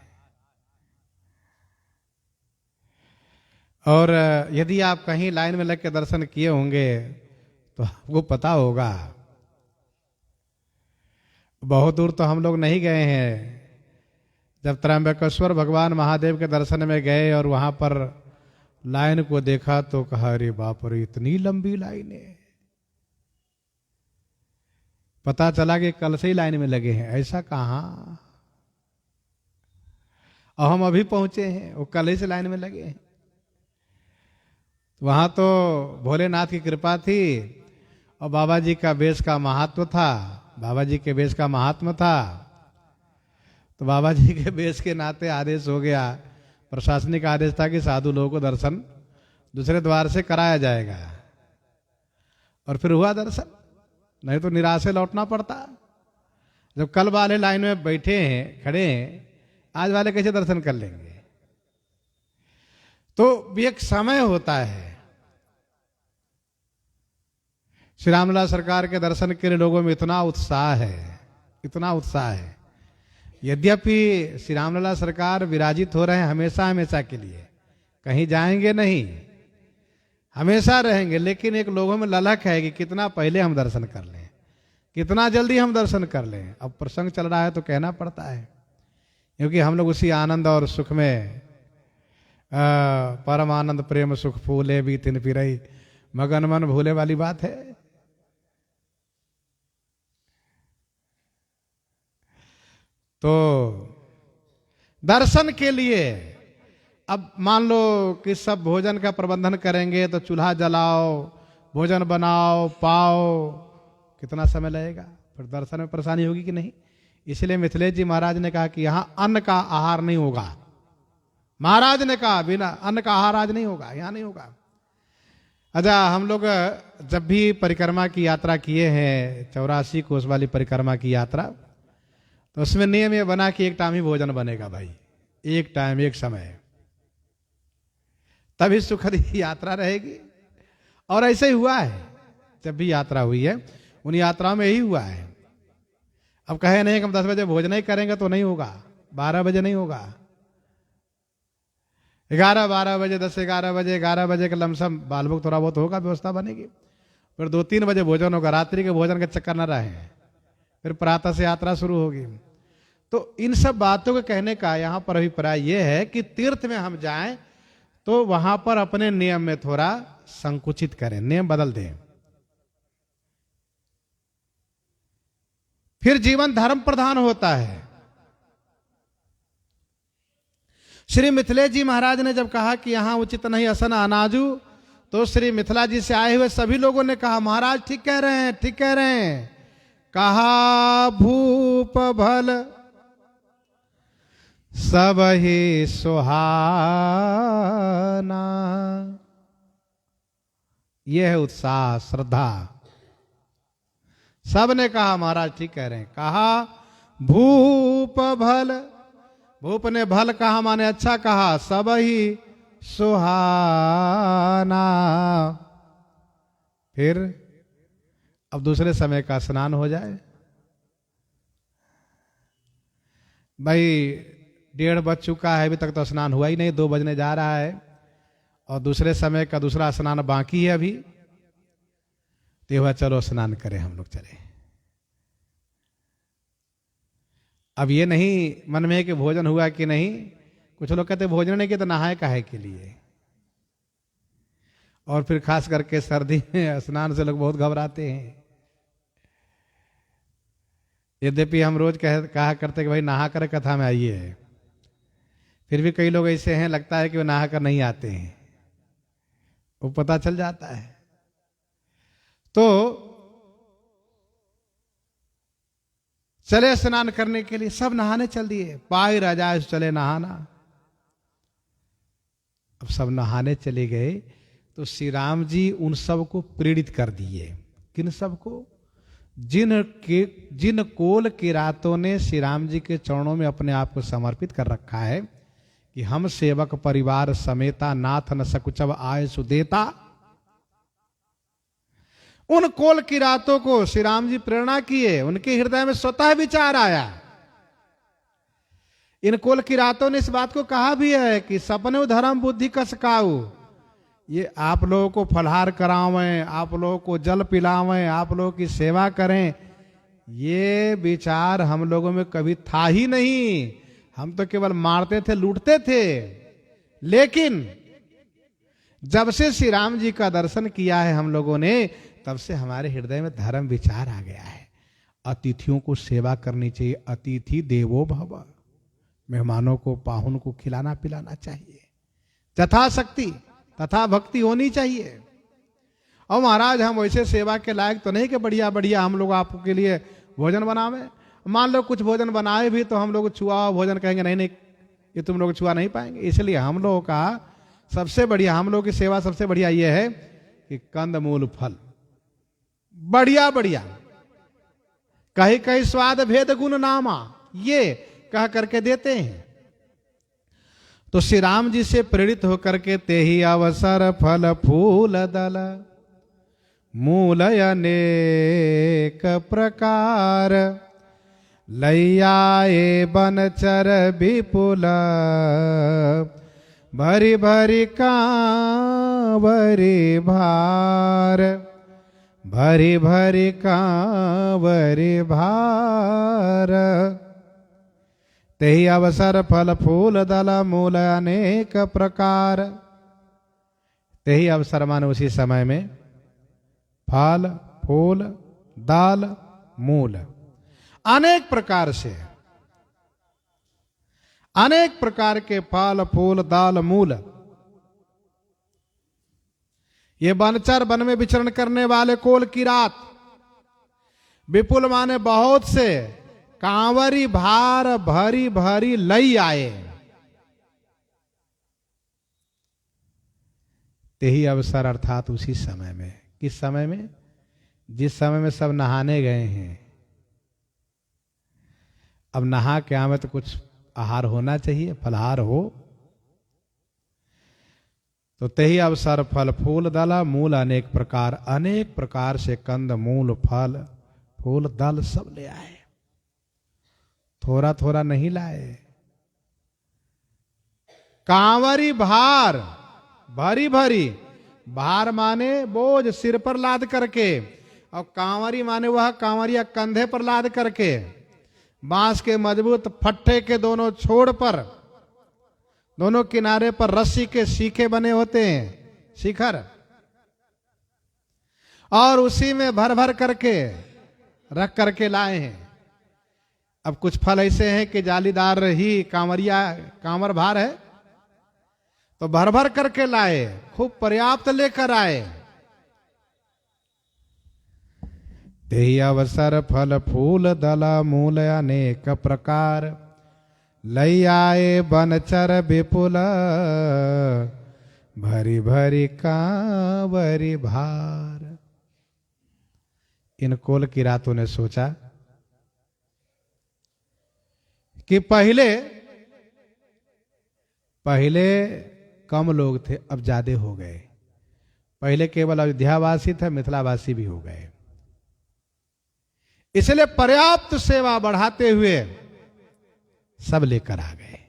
और यदि आप कहीं लाइन में लग के दर्शन किए होंगे तो आपको पता होगा, बहुत दूर तो हम लोग नहीं गए हैं। जब त्रंबकेश्वर भगवान महादेव के दर्शन में गए और वहां पर लाइन को देखा तो कहा अरे बाप रे, इतनी लंबी लाइन है। पता चला कि कल से ही लाइन में लगे हैं, ऐसा कहाँ। और हम अभी पहुंचे हैं, वो कल ही से लाइन में लगे हैं। वहां तो भोलेनाथ की कृपा थी और बाबा जी का बेश का महत्व था, बाबा जी के बेश का महात्मा था। तो बाबा जी के बेश के नाते आदेश हो गया, प्रशासनिक आदेश था कि साधु लोगों को दर्शन दूसरे द्वार से कराया जाएगा। और फिर हुआ दर्शन, नहीं तो निराश से लौटना पड़ता। जब कल वाले लाइन में बैठे हैं, खड़े हैं, आज वाले कैसे दर्शन कर लेंगे। तो भी एक समय होता है। श्री रामलला सरकार के दर्शन के लिए लोगों में इतना उत्साह है, इतना उत्साह है। यद्यपि श्री रामलला सरकार विराजित हो रहे हैं हमेशा हमेशा के लिए, कहीं जाएंगे नहीं, हमेशा रहेंगे, लेकिन एक लोगों में ललक है कि कितना पहले हम दर्शन कर लें, कितना जल्दी हम दर्शन कर लें। अब प्रसंग चल रहा है तो कहना पड़ता है, क्योंकि हम लोग उसी आनंद और सुख में परम आनंद प्रेम सुख फूले भी तिन फिरई मगन मन भूले वाली बात है। तो दर्शन के लिए अब मान लो कि सब भोजन का प्रबंधन करेंगे तो चूल्हा जलाओ, भोजन बनाओ, पाओ, कितना समय लगेगा, फिर दर्शन में परेशानी होगी कि नहीं। इसलिए मिथिलेश जी महाराज ने कहा कि यहां अन्न का आहार नहीं होगा। महाराज ने कहा बिना अन्न का आहार आज नहीं होगा, यहां नहीं होगा। अच्छा, हम लोग जब भी परिक्रमा की यात्रा किए हैं, 84 कोस वाली परिक्रमा की यात्रा, तो उसमें नियम ये बना कि एक टाइम ही भोजन बनेगा भाई, एक टाइम एक समय, तभी सुखद यात्रा रहेगी। और ऐसे ही हुआ है, जब भी यात्रा हुई है उन यात्राओं में यही हुआ है। अब कहे नहीं कि हम 10 बजे भोजन ही करेंगे तो नहीं होगा, 12 बजे नहीं होगा, 11-12 बजे, 10-11 बजे, 11 बजे के लमसम बाल भोग थोड़ा बहुत होगा, व्यवस्था बनेगी। फिर 2-3 बजे भोजन होगा, रात्रि के भोजन का चक्कर न रहे, फिर प्रातः से यात्रा शुरू होगी। तो इन सब बातों को कहने का यहां पर अभिप्राय यह है कि तीर्थ में हम जाएं तो वहां पर अपने नियम में थोड़ा संकुचित करें, नियम बदल दें, फिर जीवन धर्म प्रधान होता है। श्री मिथिलेश जी महाराज ने जब कहा कि यहां उचित नहीं असन अनाजू, तो श्री मिथिला जी से आए हुए सभी लोगों ने कहा महाराज ठीक कह रहे हैं, ठीक कह रहे हैं। कहा भूप भल सब ही सुहाना, यह है उत्साह, श्रद्धा। सब ने कहा महाराज ठीक कह रहे हैं। कहा भूप भल, भूप ने भल कहा माने अच्छा कहा, सब ही सुहाना। फिर अब दूसरे समय का स्नान हो जाए। भाई 1:30 बज चुका है, अभी तक तो स्नान हुआ ही नहीं, 2 बजने जा रहा है और दूसरे समय का दूसरा स्नान बाकी है अभी। तो हुआ चलो स्नान करें, हम लोग चले। अब ये नहीं मन में कि भोजन हुआ कि नहीं, कुछ लोग कहते भोजन नहीं किया तो नहाए काहे के लिए। और फिर खास करके सर्दी में स्नान से लोग बहुत घबराते हैं। यद्यपि हम रोज कहा करते कि भाई नहा कर कथा में आइए, फिर भी कई लोग ऐसे हैं लगता है कि वो नहा कर नहीं आते हैं, वो पता चल जाता है। तो चले स्नान करने के लिए, सब नहाने चल दिए, पाई राजा चले नहाना। अब सब नहाने चले गए तो श्री राम जी उन सब को प्रेरित कर दिए। किन सब को? जिन कोल किरातों ने श्री राम जी के चरणों में अपने आप को समर्पित कर रखा है कि हम सेवक परिवार समेता नाथ न सकुचब आय सुदेता, उन कोल किरातों को श्री राम जी प्रेरणा किए, उनके हृदय में स्वतः विचार आया। इन कोल किरातों ने इस बात को कहा भी है कि सपने धर्म बुद्धि कस काऊ, ये आप लोगों को फलहार करावें, आप लोगों को जल पिलावें, आप लोगों की सेवा करें, ये विचार हम लोगों में कभी था ही नहीं। हम तो केवल मारते थे, लूटते थे। लेकिन जब से श्री राम जी का दर्शन किया है हम लोगों ने, तब से हमारे हृदय में धर्म विचार आ गया है। अतिथियों को सेवा करनी चाहिए, अतिथि देवो भव, मेहमानों को, पाहुन को खिलाना पिलाना चाहिए, यथाशक्ति तथा भक्ति होनी चाहिए। और महाराज हम वैसे सेवा के लायक तो नहीं कि बढ़िया बढ़िया हम लोग आपके लिए भोजन बनावे। मान लो कुछ भोजन बनाए भी तो हम लोग छुआ भोजन कहेंगे नहीं नहीं ये तुम लोग छुआ नहीं पाएंगे। इसलिए हम लोगों का सबसे बढ़िया, हम लोग की सेवा सबसे बढ़िया ये है कि कंद मूल फल बढ़िया बढ़िया, कहीं कहीं स्वाद भेद गुण नामा, ये कह करके देते हैं। तो श्री राम जी से प्रेरित होकर के ते ही अवसर फल फूल दल मूल अनेक प्रकार, लैयाए बनचर विपुल भरी भरी कांवरी भार, भरी भरी कांवरी भार। तेहि अवसर फल फूल दल मूल अनेक प्रकार, तेहि अवसर माने उसी समय में फल फूल दाल मूल अनेक प्रकार से, अनेक प्रकार के फल फूल दाल मूल, ये वनचर वन में विचरण करने वाले कोल किरात, विपुल माने बहुत से, कांवरी भार भरी भरी लई आए। तेही अवसर अर्थात उसी समय में, किस समय में? जिस समय में सब नहाने गए हैं। अब नहा के आवे तो कुछ आहार होना चाहिए, फलहार हो। तो तेही अवसर फल फूल दल मूल अनेक प्रकार, अनेक प्रकार से कंद मूल फल फूल दल सब ले आए, थोड़ा थोड़ा नहीं लाए। कांवरी भार भारी भारी, भार माने बोझ सिर पर लाद करके, और कांवरी माने वह कांवरिया कंधे पर लाद करके, बांस के मजबूत फट्टे के दोनों छोर पर, दोनों किनारे पर रस्सी के सीखे बने होते हैं, शिखर, और उसी में भर भर करके रख करके लाए हैं। अब कुछ फल ऐसे हैं कि जालीदार ही कांवरिया कांवर भार है, तो भर भर करके लाए, खूब पर्याप्त लेकर आए। तेहि अवसर फल फूल दल मूल अनेक प्रकार, लई आए बनचर विपुल भरी भरी कांवरी भार। इन कोल किरातों ने सोचा कि पहले कम लोग थे, अब ज्यादा हो गए। पहले केवल अयोध्यावासी थे, मिथिलावासी भी हो गए। इसलिए पर्याप्त सेवा बढ़ाते हुए सब लेकर आ गए।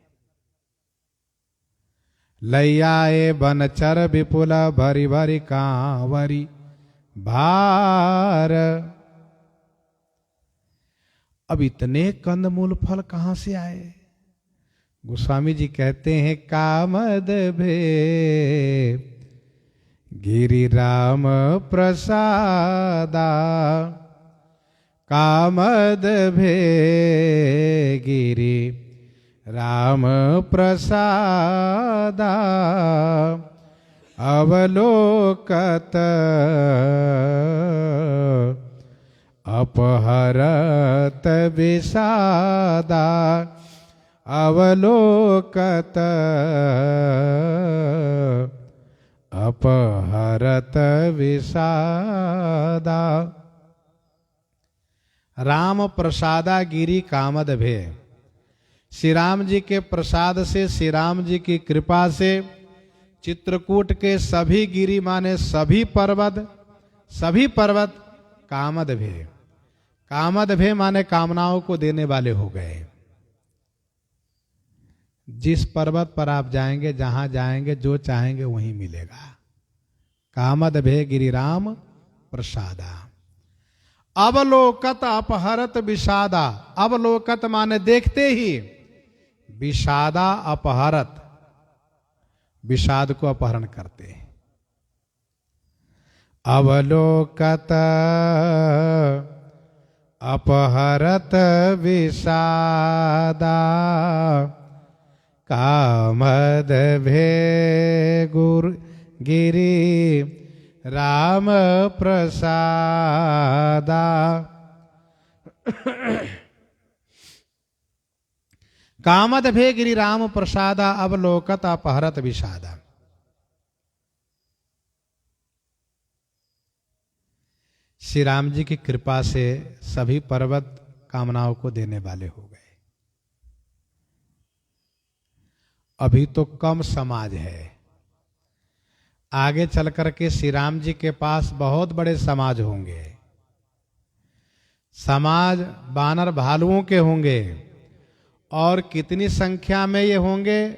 लैयाए बनचर विपुल भरी भरी कांवरी भार। अब इतने कंदमूल फल कहां से आए? गोस्वामी जी कहते हैं कामद भे गिरि राम प्रसादा, कामद भे गिरि राम प्रसादा, अवलोकत अपहरत विषादा, अवलोकत अपहरत विषादा। राम प्रसादा गिरी कामद भे। श्री राम जी के प्रसाद से, श्री राम जी की कृपा से चित्रकूट के सभी गिरी माने सभी पर्वत कामद भे। कामद भे माने कामनाओं को देने वाले हो गए। जिस पर्वत पर आप जाएंगे, जहां जाएंगे, जो चाहेंगे वहीं मिलेगा। कामद भे गिरिराम प्रसादा। अवलोकत अपहरत विषादा। अवलोकत माने देखते ही, विषादा अपहरत, विषाद को अपहरण करते हैं। अवलोकत अपहरत विषादा कामद भे गुरु गिरी राम प्रसादा। कामद भे गिरि राम प्रसादा अवलोकत अपहरत विषादा। श्री राम जी की कृपा से सभी पर्वत कामनाओं को देने वाले हो गए। अभी तो कम समाज है, आगे चल करके श्री राम जी के पास बहुत बड़े समाज होंगे। समाज बानर भालुओं के होंगे, और कितनी संख्या में ये होंगे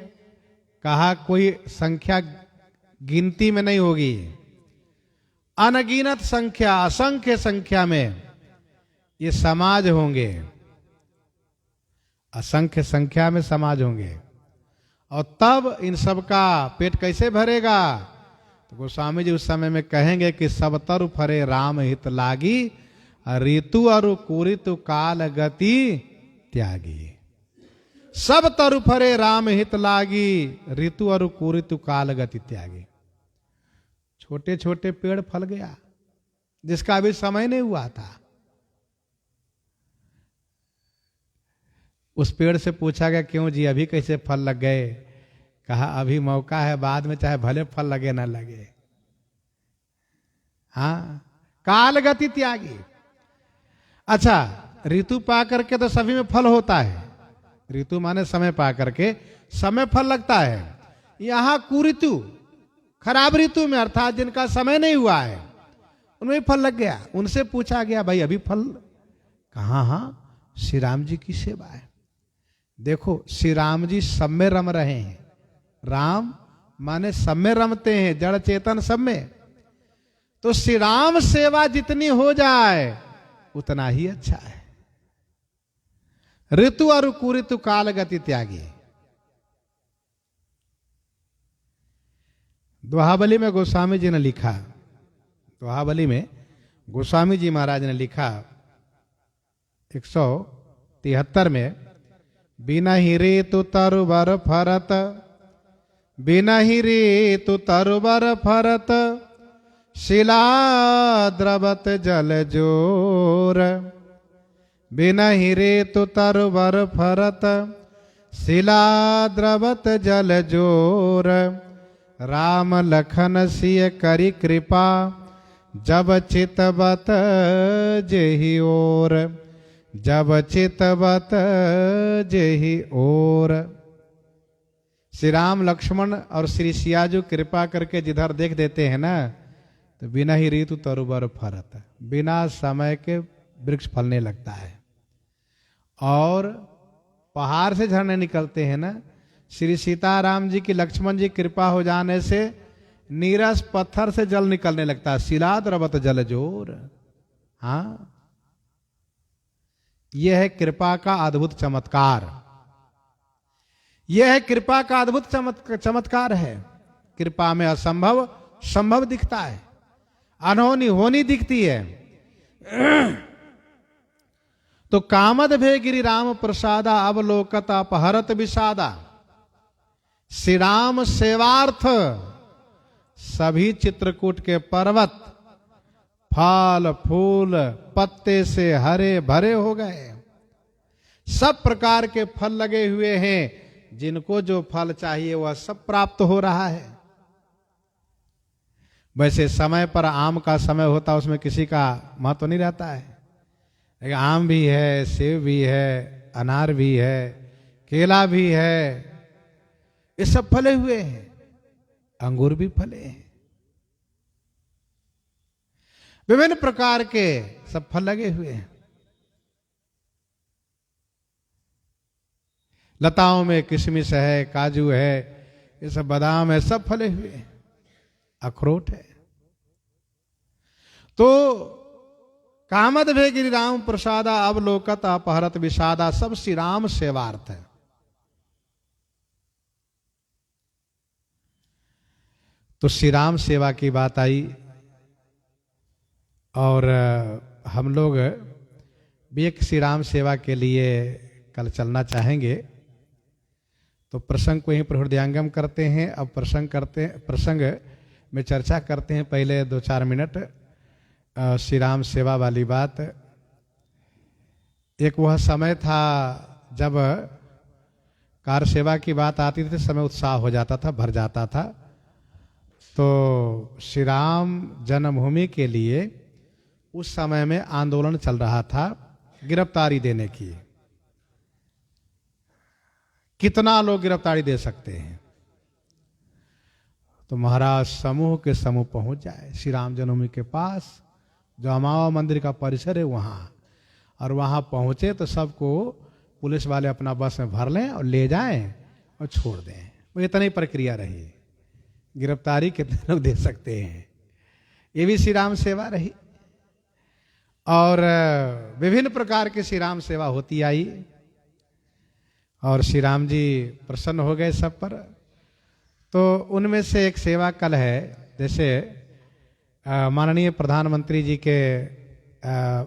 कहा कोई संख्या गिनती में नहीं होगी। अनगिनत संख्या, असंख्य संख्या में ये समाज होंगे, असंख्य संख्या में समाज होंगे। और तब इन सब का पेट कैसे भरेगा? तो गोस्वामी जी उस समय में कहेंगे कि सब तरु फरे राम हित लागी, ऋतु और कुरितु काल गति त्यागी। सब तरु फरे राम हित लागी, ऋतु और कुरितु काल गति त्यागी। छोटे छोटे पेड़ फल गया जिसका अभी समय नहीं हुआ था। उस पेड़ से पूछा गया क्यों जी अभी कैसे फल लग गए? कहा अभी मौका है, बाद में चाहे भले फल लगे ना लगे। हाँ, काल गति त्यागी। अच्छा, ऋतु पा करके तो सभी में फल होता है। ऋतु माने समय पा करके समय फल लगता है। यहां कुऋतु, खराब ऋतु में, अर्थात जिनका समय नहीं हुआ है, उनमें फल लग गया। उनसे पूछा गया भाई अभी फल कहाँ? हाँ, श्री राम जी की सेवा है। देखो, श्री राम जी सब में रम रहे हैं। राम माने सब में रमते हैं, जड़ चेतन सब में। तो श्री राम सेवा जितनी हो जाए उतना ही अच्छा है। ऋतु और कुऋतु काल गति त्यागी। दोहाबली में गोस्वामी जी ने लिखा, दोहाबली में गोस्वामी जी महाराज ने लिखा 173 में, बिना ही ऋतु तरुवर फरत, बिना ही ऋतु तरुवर फरत, शिला द्रवत जल जोर। बिना ही ऋतु तरुवर फरत, शिला द्रवत जल जोर। राम लखन सिय करी कृपा, जब चितवत जेहि ओर, जब चितवत जेहि ओर। श्री राम लक्ष्मण और श्री सियाजू कृपा करके जिधर देख देते हैं ना, तो बिना ही ऋतु तरुवर फरत, बिना समय के वृक्ष फलने लगता है। और पहाड़ से झरने निकलते हैं ना, श्री सीताराम जी की लक्ष्मण जी कृपा हो जाने से नीरस पत्थर से जल निकलने लगता है। शिला द्रवत जल जोर। हाँ, यह है कृपा का अद्भुत चमत्कार। यह है कृपा का अद्भुत चमत्कार है। कृपा में असंभव संभव दिखता है, अनहोनी होनी दिखती है। तो कामद भे गिरि राम प्रसादा, अवलोकत अपहरत विषादा। श्री राम सेवार्थ सभी चित्रकूट के पर्वत फल फूल पत्ते से हरे भरे हो गए। सब प्रकार के फल लगे हुए हैं। जिनको जो फल चाहिए वह सब प्राप्त हो रहा है। वैसे समय पर आम का समय होता, उसमें किसी का महत्व नहीं रहता है। एक आम भी है, सेब भी है, अनार भी है, केला भी है, ये सब फले हुए हैं, अंगूर भी फले हैं, विभिन्न प्रकार के सब फल लगे हुए हैं। लताओं में किशमिश है, काजू है, ये सब बादाम है, सब फले हुए हैं, अखरोट है। तो कामद भे गिरि राम प्रसादा अवलोकत अपहरत विषादा, सब श्री राम सेवार्थ है। तो श्री राम सेवा की बात आई और हम लोग भी एक श्री राम सेवा के लिए कल चलना चाहेंगे। तो प्रसंग को ही हृदयंगम करते हैं। अब प्रसंग में चर्चा करते हैं। पहले 2-4 मिनट श्री राम सेवा वाली बात। एक वह समय था जब कार सेवा की बात आती थी, समय उत्साह हो जाता था, भर जाता था। तो श्री राम जन्मभूमि के लिए उस समय में आंदोलन चल रहा था गिरफ्तारी देने की। कितना लोग गिरफ्तारी दे सकते हैं? तो महाराज समूह के समूह पहुंच जाए श्री राम जन्मभूमि के पास, जो अमावा मंदिर का परिसर है वहां, और वहां पहुंचे तो सबको पुलिस वाले अपना बस में भर लें और ले जाएं और छोड़ दें। वो इतनी प्रक्रिया रही। गिरफ्तारी कितने लोग दे सकते हैं? ये भी श्री राम सेवा रही। और विभिन्न प्रकार की श्री राम सेवा होती आई और श्री राम जी प्रसन्न हो गए सब पर। तो उनमें से एक सेवा कल है, जैसे माननीय प्रधानमंत्री जी के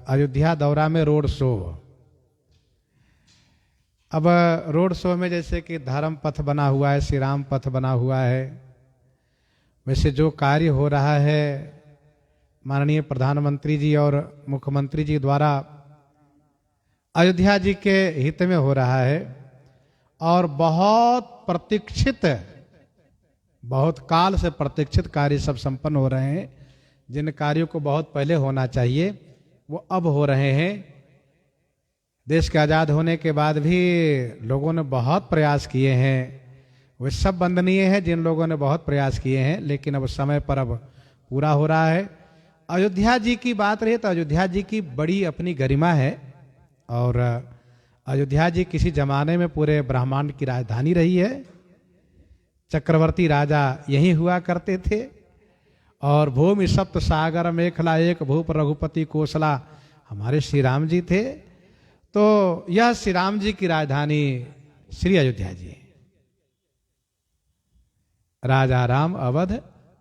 अयोध्या दौरा में रोड शो। अब रोड शो में जैसे कि धर्म पथ बना हुआ है, श्री राम पथ बना हुआ है, वैसे जो कार्य हो रहा है माननीय प्रधानमंत्री जी और मुख्यमंत्री जी द्वारा अयोध्या जी के हित में हो रहा है। और बहुत प्रतीक्षित, बहुत काल से प्रतीक्षित कार्य सब संपन्न हो रहे हैं। जिन कार्यों को बहुत पहले होना चाहिए वो अब हो रहे हैं। देश के आज़ाद होने के बाद भी लोगों ने बहुत प्रयास किए हैं, वे सब वंदनीय है जिन लोगों ने बहुत प्रयास किए हैं, लेकिन अब समय पर अब पूरा हो रहा है। अयोध्या जी की बात रही तो अयोध्या जी की बड़ी अपनी गरिमा है। और अयोध्या जी किसी जमाने में पूरे ब्रह्मांड की राजधानी रही है। चक्रवर्ती राजा यही हुआ करते थे। और भूमि सप्त सागर मेखला एक भूप रघुपति कोसला हमारे श्री राम जी थे। तो यह श्री राम जी की राजधानी श्री अयोध्या जी, राजा राम अवध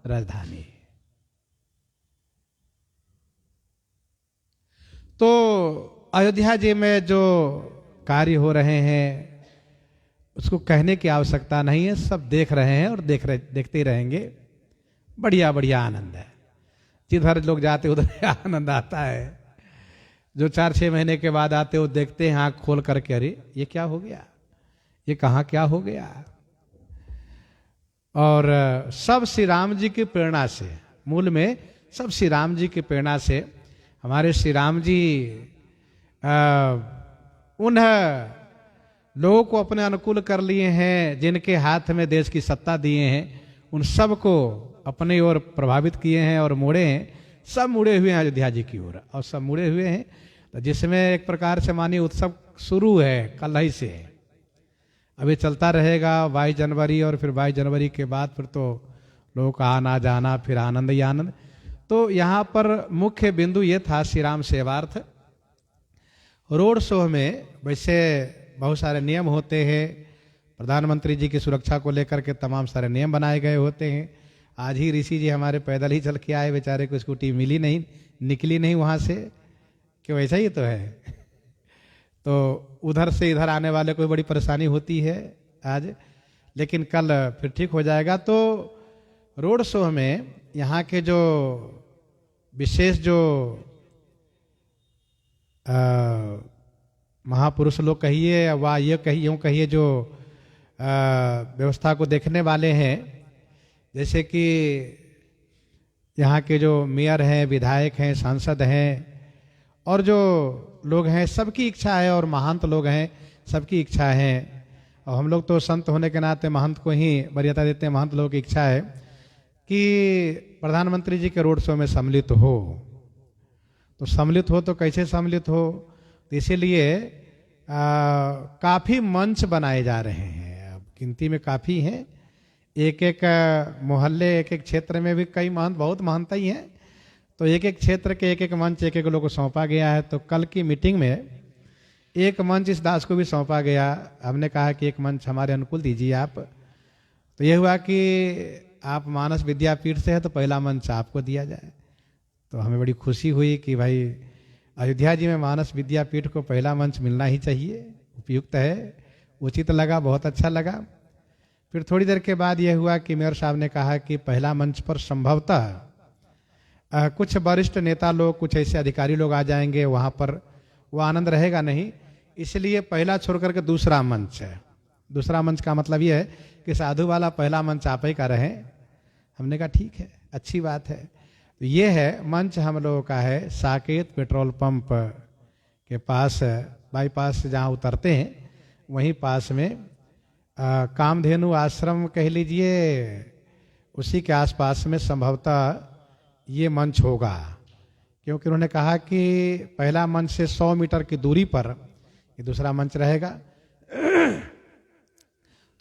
राजधानी। तो अयोध्या जी में जो कार्य हो रहे हैं उसको कहने की आवश्यकता नहीं है, सब देख रहे हैं और देखते ही रहेंगे। बढ़िया बढ़िया आनंद है, जिधर लोग जाते उधर आनंद आता है। जो 4-6 महीने के बाद आते वो देखते हैं आँख खोल करके, अरे ये क्या हो गया, ये कहाँ क्या हो गया। और सब श्री राम जी की प्रेरणा से, मूल में सब श्री राम जी की प्रेरणा से हमारे श्री राम जी उन लोगों को अपने अनुकूल कर लिए हैं जिनके हाथ में देश की सत्ता दिए हैं, उन सब को अपने ओर प्रभावित किए हैं और मोड़े हैं। सब मुड़े हुए हैं अयोध्या जी की ओर और सब मुड़े हुए हैं। तो जिसमें एक प्रकार से मानिए उत्सव शुरू है कल ही से, अभी चलता रहेगा 22 जनवरी और फिर 22 जनवरी के बाद फिर तो लोगों का आना जाना, फिर आनंद ही आनंद। तो यहाँ पर मुख्य बिंदु ये था श्री राम सेवार्थ। रोड शो में वैसे बहुत सारे नियम होते हैं, प्रधानमंत्री जी की सुरक्षा को लेकर के तमाम सारे नियम बनाए गए होते हैं। आज ही ऋषि जी हमारे पैदल ही चल के आए, बेचारे को स्कूटी मिली नहीं, निकली नहीं वहाँ से, क्यों ऐसा ही तो है। तो उधर से इधर आने वाले को बड़ी परेशानी होती है आज, लेकिन कल फिर ठीक हो जाएगा। तो रोड शो में यहाँ के जो विशेष जो महापुरुष लोग कहिए वा ये कहिए यूँ कहिए जो व्यवस्था को देखने वाले हैं, जैसे कि यहाँ के जो मेयर हैं, विधायक हैं, सांसद हैं और जो लोग हैं सबकी इच्छा है, और महंत लोग हैं सबकी इच्छा है, और हम लोग तो संत होने के नाते महंत को ही वरीयता देते हैं। महंत लोगों की इच्छा है कि प्रधानमंत्री जी के रोड शो में सम्मिलित हो। तो सम्मिलित हो तो कैसे सम्मिलित हो, तो इसीलिए काफ़ी मंच बनाए जा रहे हैं। अब गिनती में काफ़ी हैं, एक एक मोहल्ले, एक एक क्षेत्र में भी कई महंत, बहुत महंत ही हैं। तो एक एक क्षेत्र के एक एक मंच एक एक लोग को सौंपा गया है। तो कल की मीटिंग में एक मंच इस दास को भी सौंपा गया। हमने कहा कि एक मंच हमारे अनुकूल दीजिए आप। तो ये हुआ कि आप मानस विद्यापीठ से है तो पहला मंच आपको दिया जाए। तो हमें बड़ी खुशी हुई कि भाई अयोध्या जी में मानस विद्यापीठ को पहला मंच मिलना ही चाहिए, उपयुक्त है, उचित लगा, बहुत अच्छा लगा। फिर थोड़ी देर के बाद यह हुआ कि मेयर साहब ने कहा कि पहला मंच पर संभवतः कुछ वरिष्ठ नेता लोग, कुछ ऐसे अधिकारी लोग आ जाएंगे, वहाँ पर वो आनंद रहेगा नहीं, इसलिए पहला छोड़ करके दूसरा मंच है। दूसरा मंच का मतलब ये है कि साधु वाला पहला मंच आप ही का रहे। हमने कहा ठीक है, अच्छी बात है। तो ये है मंच हम लोगों का है साकेत पेट्रोल पंप के पास, बाईपास से जहाँ उतरते हैं वहीं पास में कामधेनु आश्रम कह लीजिए, उसी के आसपास में संभवतः ये मंच होगा। क्योंकि उन्होंने कहा कि पहला मंच से 100 मीटर की दूरी पर ये दूसरा मंच रहेगा।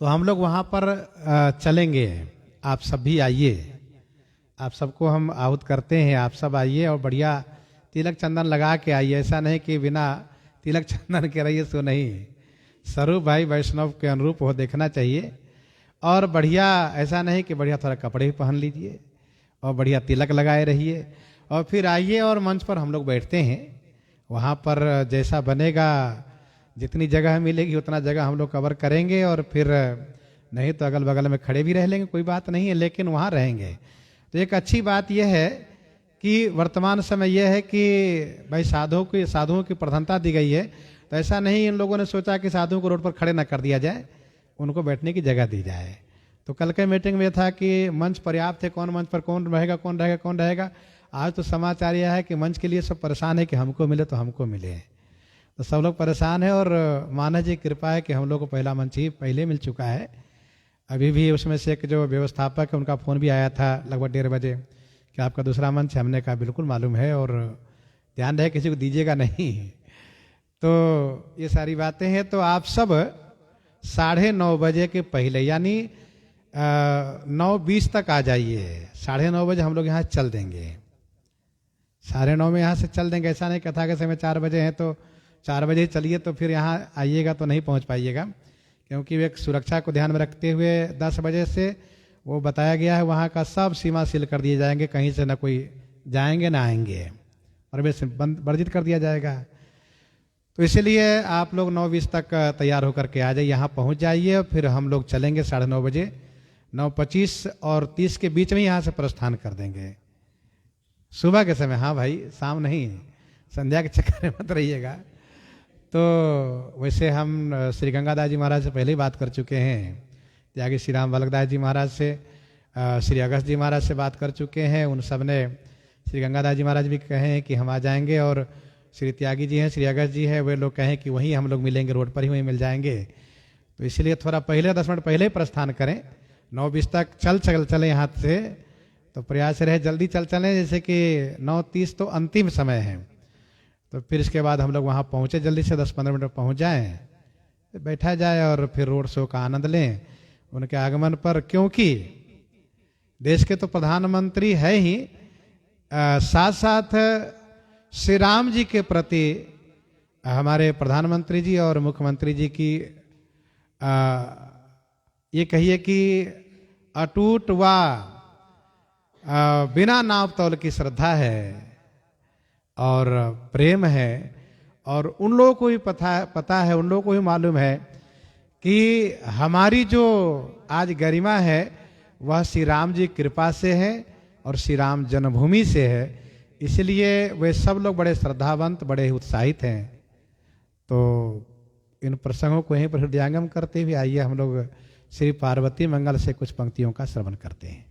तो हम लोग वहाँ पर चलेंगे, आप सब भी आइए, आप सबको हम आहूत करते हैं, आप सब आइए और बढ़िया तिलक चंदन लगा के आइए। ऐसा नहीं कि बिना तिलक चंदन के रहिए, सो नहीं। स्वरूप भाई वैष्णव के अनुरूप हो, देखना चाहिए। और बढ़िया ऐसा नहीं कि बढ़िया थोड़ा कपड़े भी पहन लीजिए और बढ़िया तिलक लगाए रहिए और फिर आइए और मंच पर हम लोग बैठते हैं। वहाँ पर जैसा बनेगा, जितनी जगह मिलेगी उतना जगह हम लोग कवर करेंगे, और फिर नहीं तो अगल बगल में खड़े भी रह लेंगे, कोई बात नहीं है, लेकिन वहाँ रहेंगे। तो एक अच्छी बात यह है कि वर्तमान समय यह है कि भाई साधुओं की प्रधानता दी गई है। तो ऐसा नहीं इन लोगों ने सोचा कि साधुओं को रोड पर खड़े ना कर दिया जाए, उनको बैठने की जगह दी जाए। तो कल के मीटिंग में था कि मंच पर्याप्त है, कौन मंच पर कौन रहेगा। आज तो समाचार यह है कि मंच के लिए सब परेशान है कि हमको मिले तो हमको मिले। तो सब लोग परेशान है, और मानव जी की कृपा है कि हम लोग को पहला मंच ही पहले मिल चुका है। अभी भी उसमें से एक जो व्यवस्थापक है उनका फ़ोन भी आया था लगभग 1:30 बजे कि आपका दूसरा मंच है। हमने कहा बिल्कुल मालूम है, और ध्यान रहे किसी को दीजिएगा नहीं। तो ये सारी बातें हैं। तो आप सब 9:30 बजे के पहले, यानी 9:20 तक आ जाइए। 9:30 बजे हम लोग यहाँ चल देंगे, 9:30 में यहाँ से चल देंगे। ऐसा नहीं, कथा के समय 4 बजे हैं तो 4 बजे ही चलिए, तो फिर यहाँ आइएगा तो नहीं पहुँच पाइएगा। क्योंकि एक सुरक्षा को ध्यान में रखते हुए 10 बजे से वो बताया गया है, वहाँ का सब सीमा सील कर दिए जाएंगे, कहीं से ना कोई जाएंगे ना आएंगे, प्रवेश वर्जित कर दिया जाएगा। तो इसलिए आप लोग 9:20 तक तैयार होकर के आ जाइए, यहाँ पहुँच जाइए। फिर हम लोग चलेंगे 9:30 बजे, 9:25 और 30 के बीच में यहाँ से प्रस्थान कर देंगे। सुबह के समय, हाँ भाई, शाम नहीं, संध्या के चक्कर में मत रहिएगा। तो वैसे हम श्री गंगादास जी महाराज से पहले ही बात कर चुके हैं, त्यागी श्री राम बालकदास जी महाराज से, श्री अगस्त जी महाराज से बात कर चुके हैं। उन सब ने, श्री गंगादास जी महाराज भी कहे हैं कि हम आ जाएंगे, और श्री त्यागी जी हैं, श्री अगस्त जी हैं, वे लोग कहें कि वहीं हम लोग मिलेंगे, रोड पर ही वहीं मिल जाएंगे। तो इसलिए थोड़ा पहले 10 मिनट पहले ही प्रस्थान करें, 9:20 तक चलें यहाँ से। तो प्रयास रहे जल्दी चलें, जैसे कि 9:30 तो अंतिम समय है। तो फिर इसके बाद हम लोग वहाँ पहुँचे, जल्दी से 10-15 मिनट पहुँच जाएं, बैठा जाए और फिर रोड शो का आनंद लें उनके आगमन पर। क्योंकि देश के तो प्रधानमंत्री है ही, साथ साथ श्री राम जी के प्रति हमारे प्रधानमंत्री जी और मुख्यमंत्री जी की ये कहिए कि अटूट व बिना नाप तौल की श्रद्धा है और प्रेम है। और उन लोगों को भी पता है, उन लोगों को भी मालूम है कि हमारी जो आज गरिमा है वह श्री राम जी की कृपा से है और श्री राम जन्मभूमि से है। इसलिए वे सब लोग बड़े श्रद्धावंत, बड़े उत्साहित हैं। तो इन प्रसंगों को यहीं पर हृदयंगम करते हुए आइए हम लोग श्री पार्वती मंगल से कुछ पंक्तियों का श्रवण करते हैं।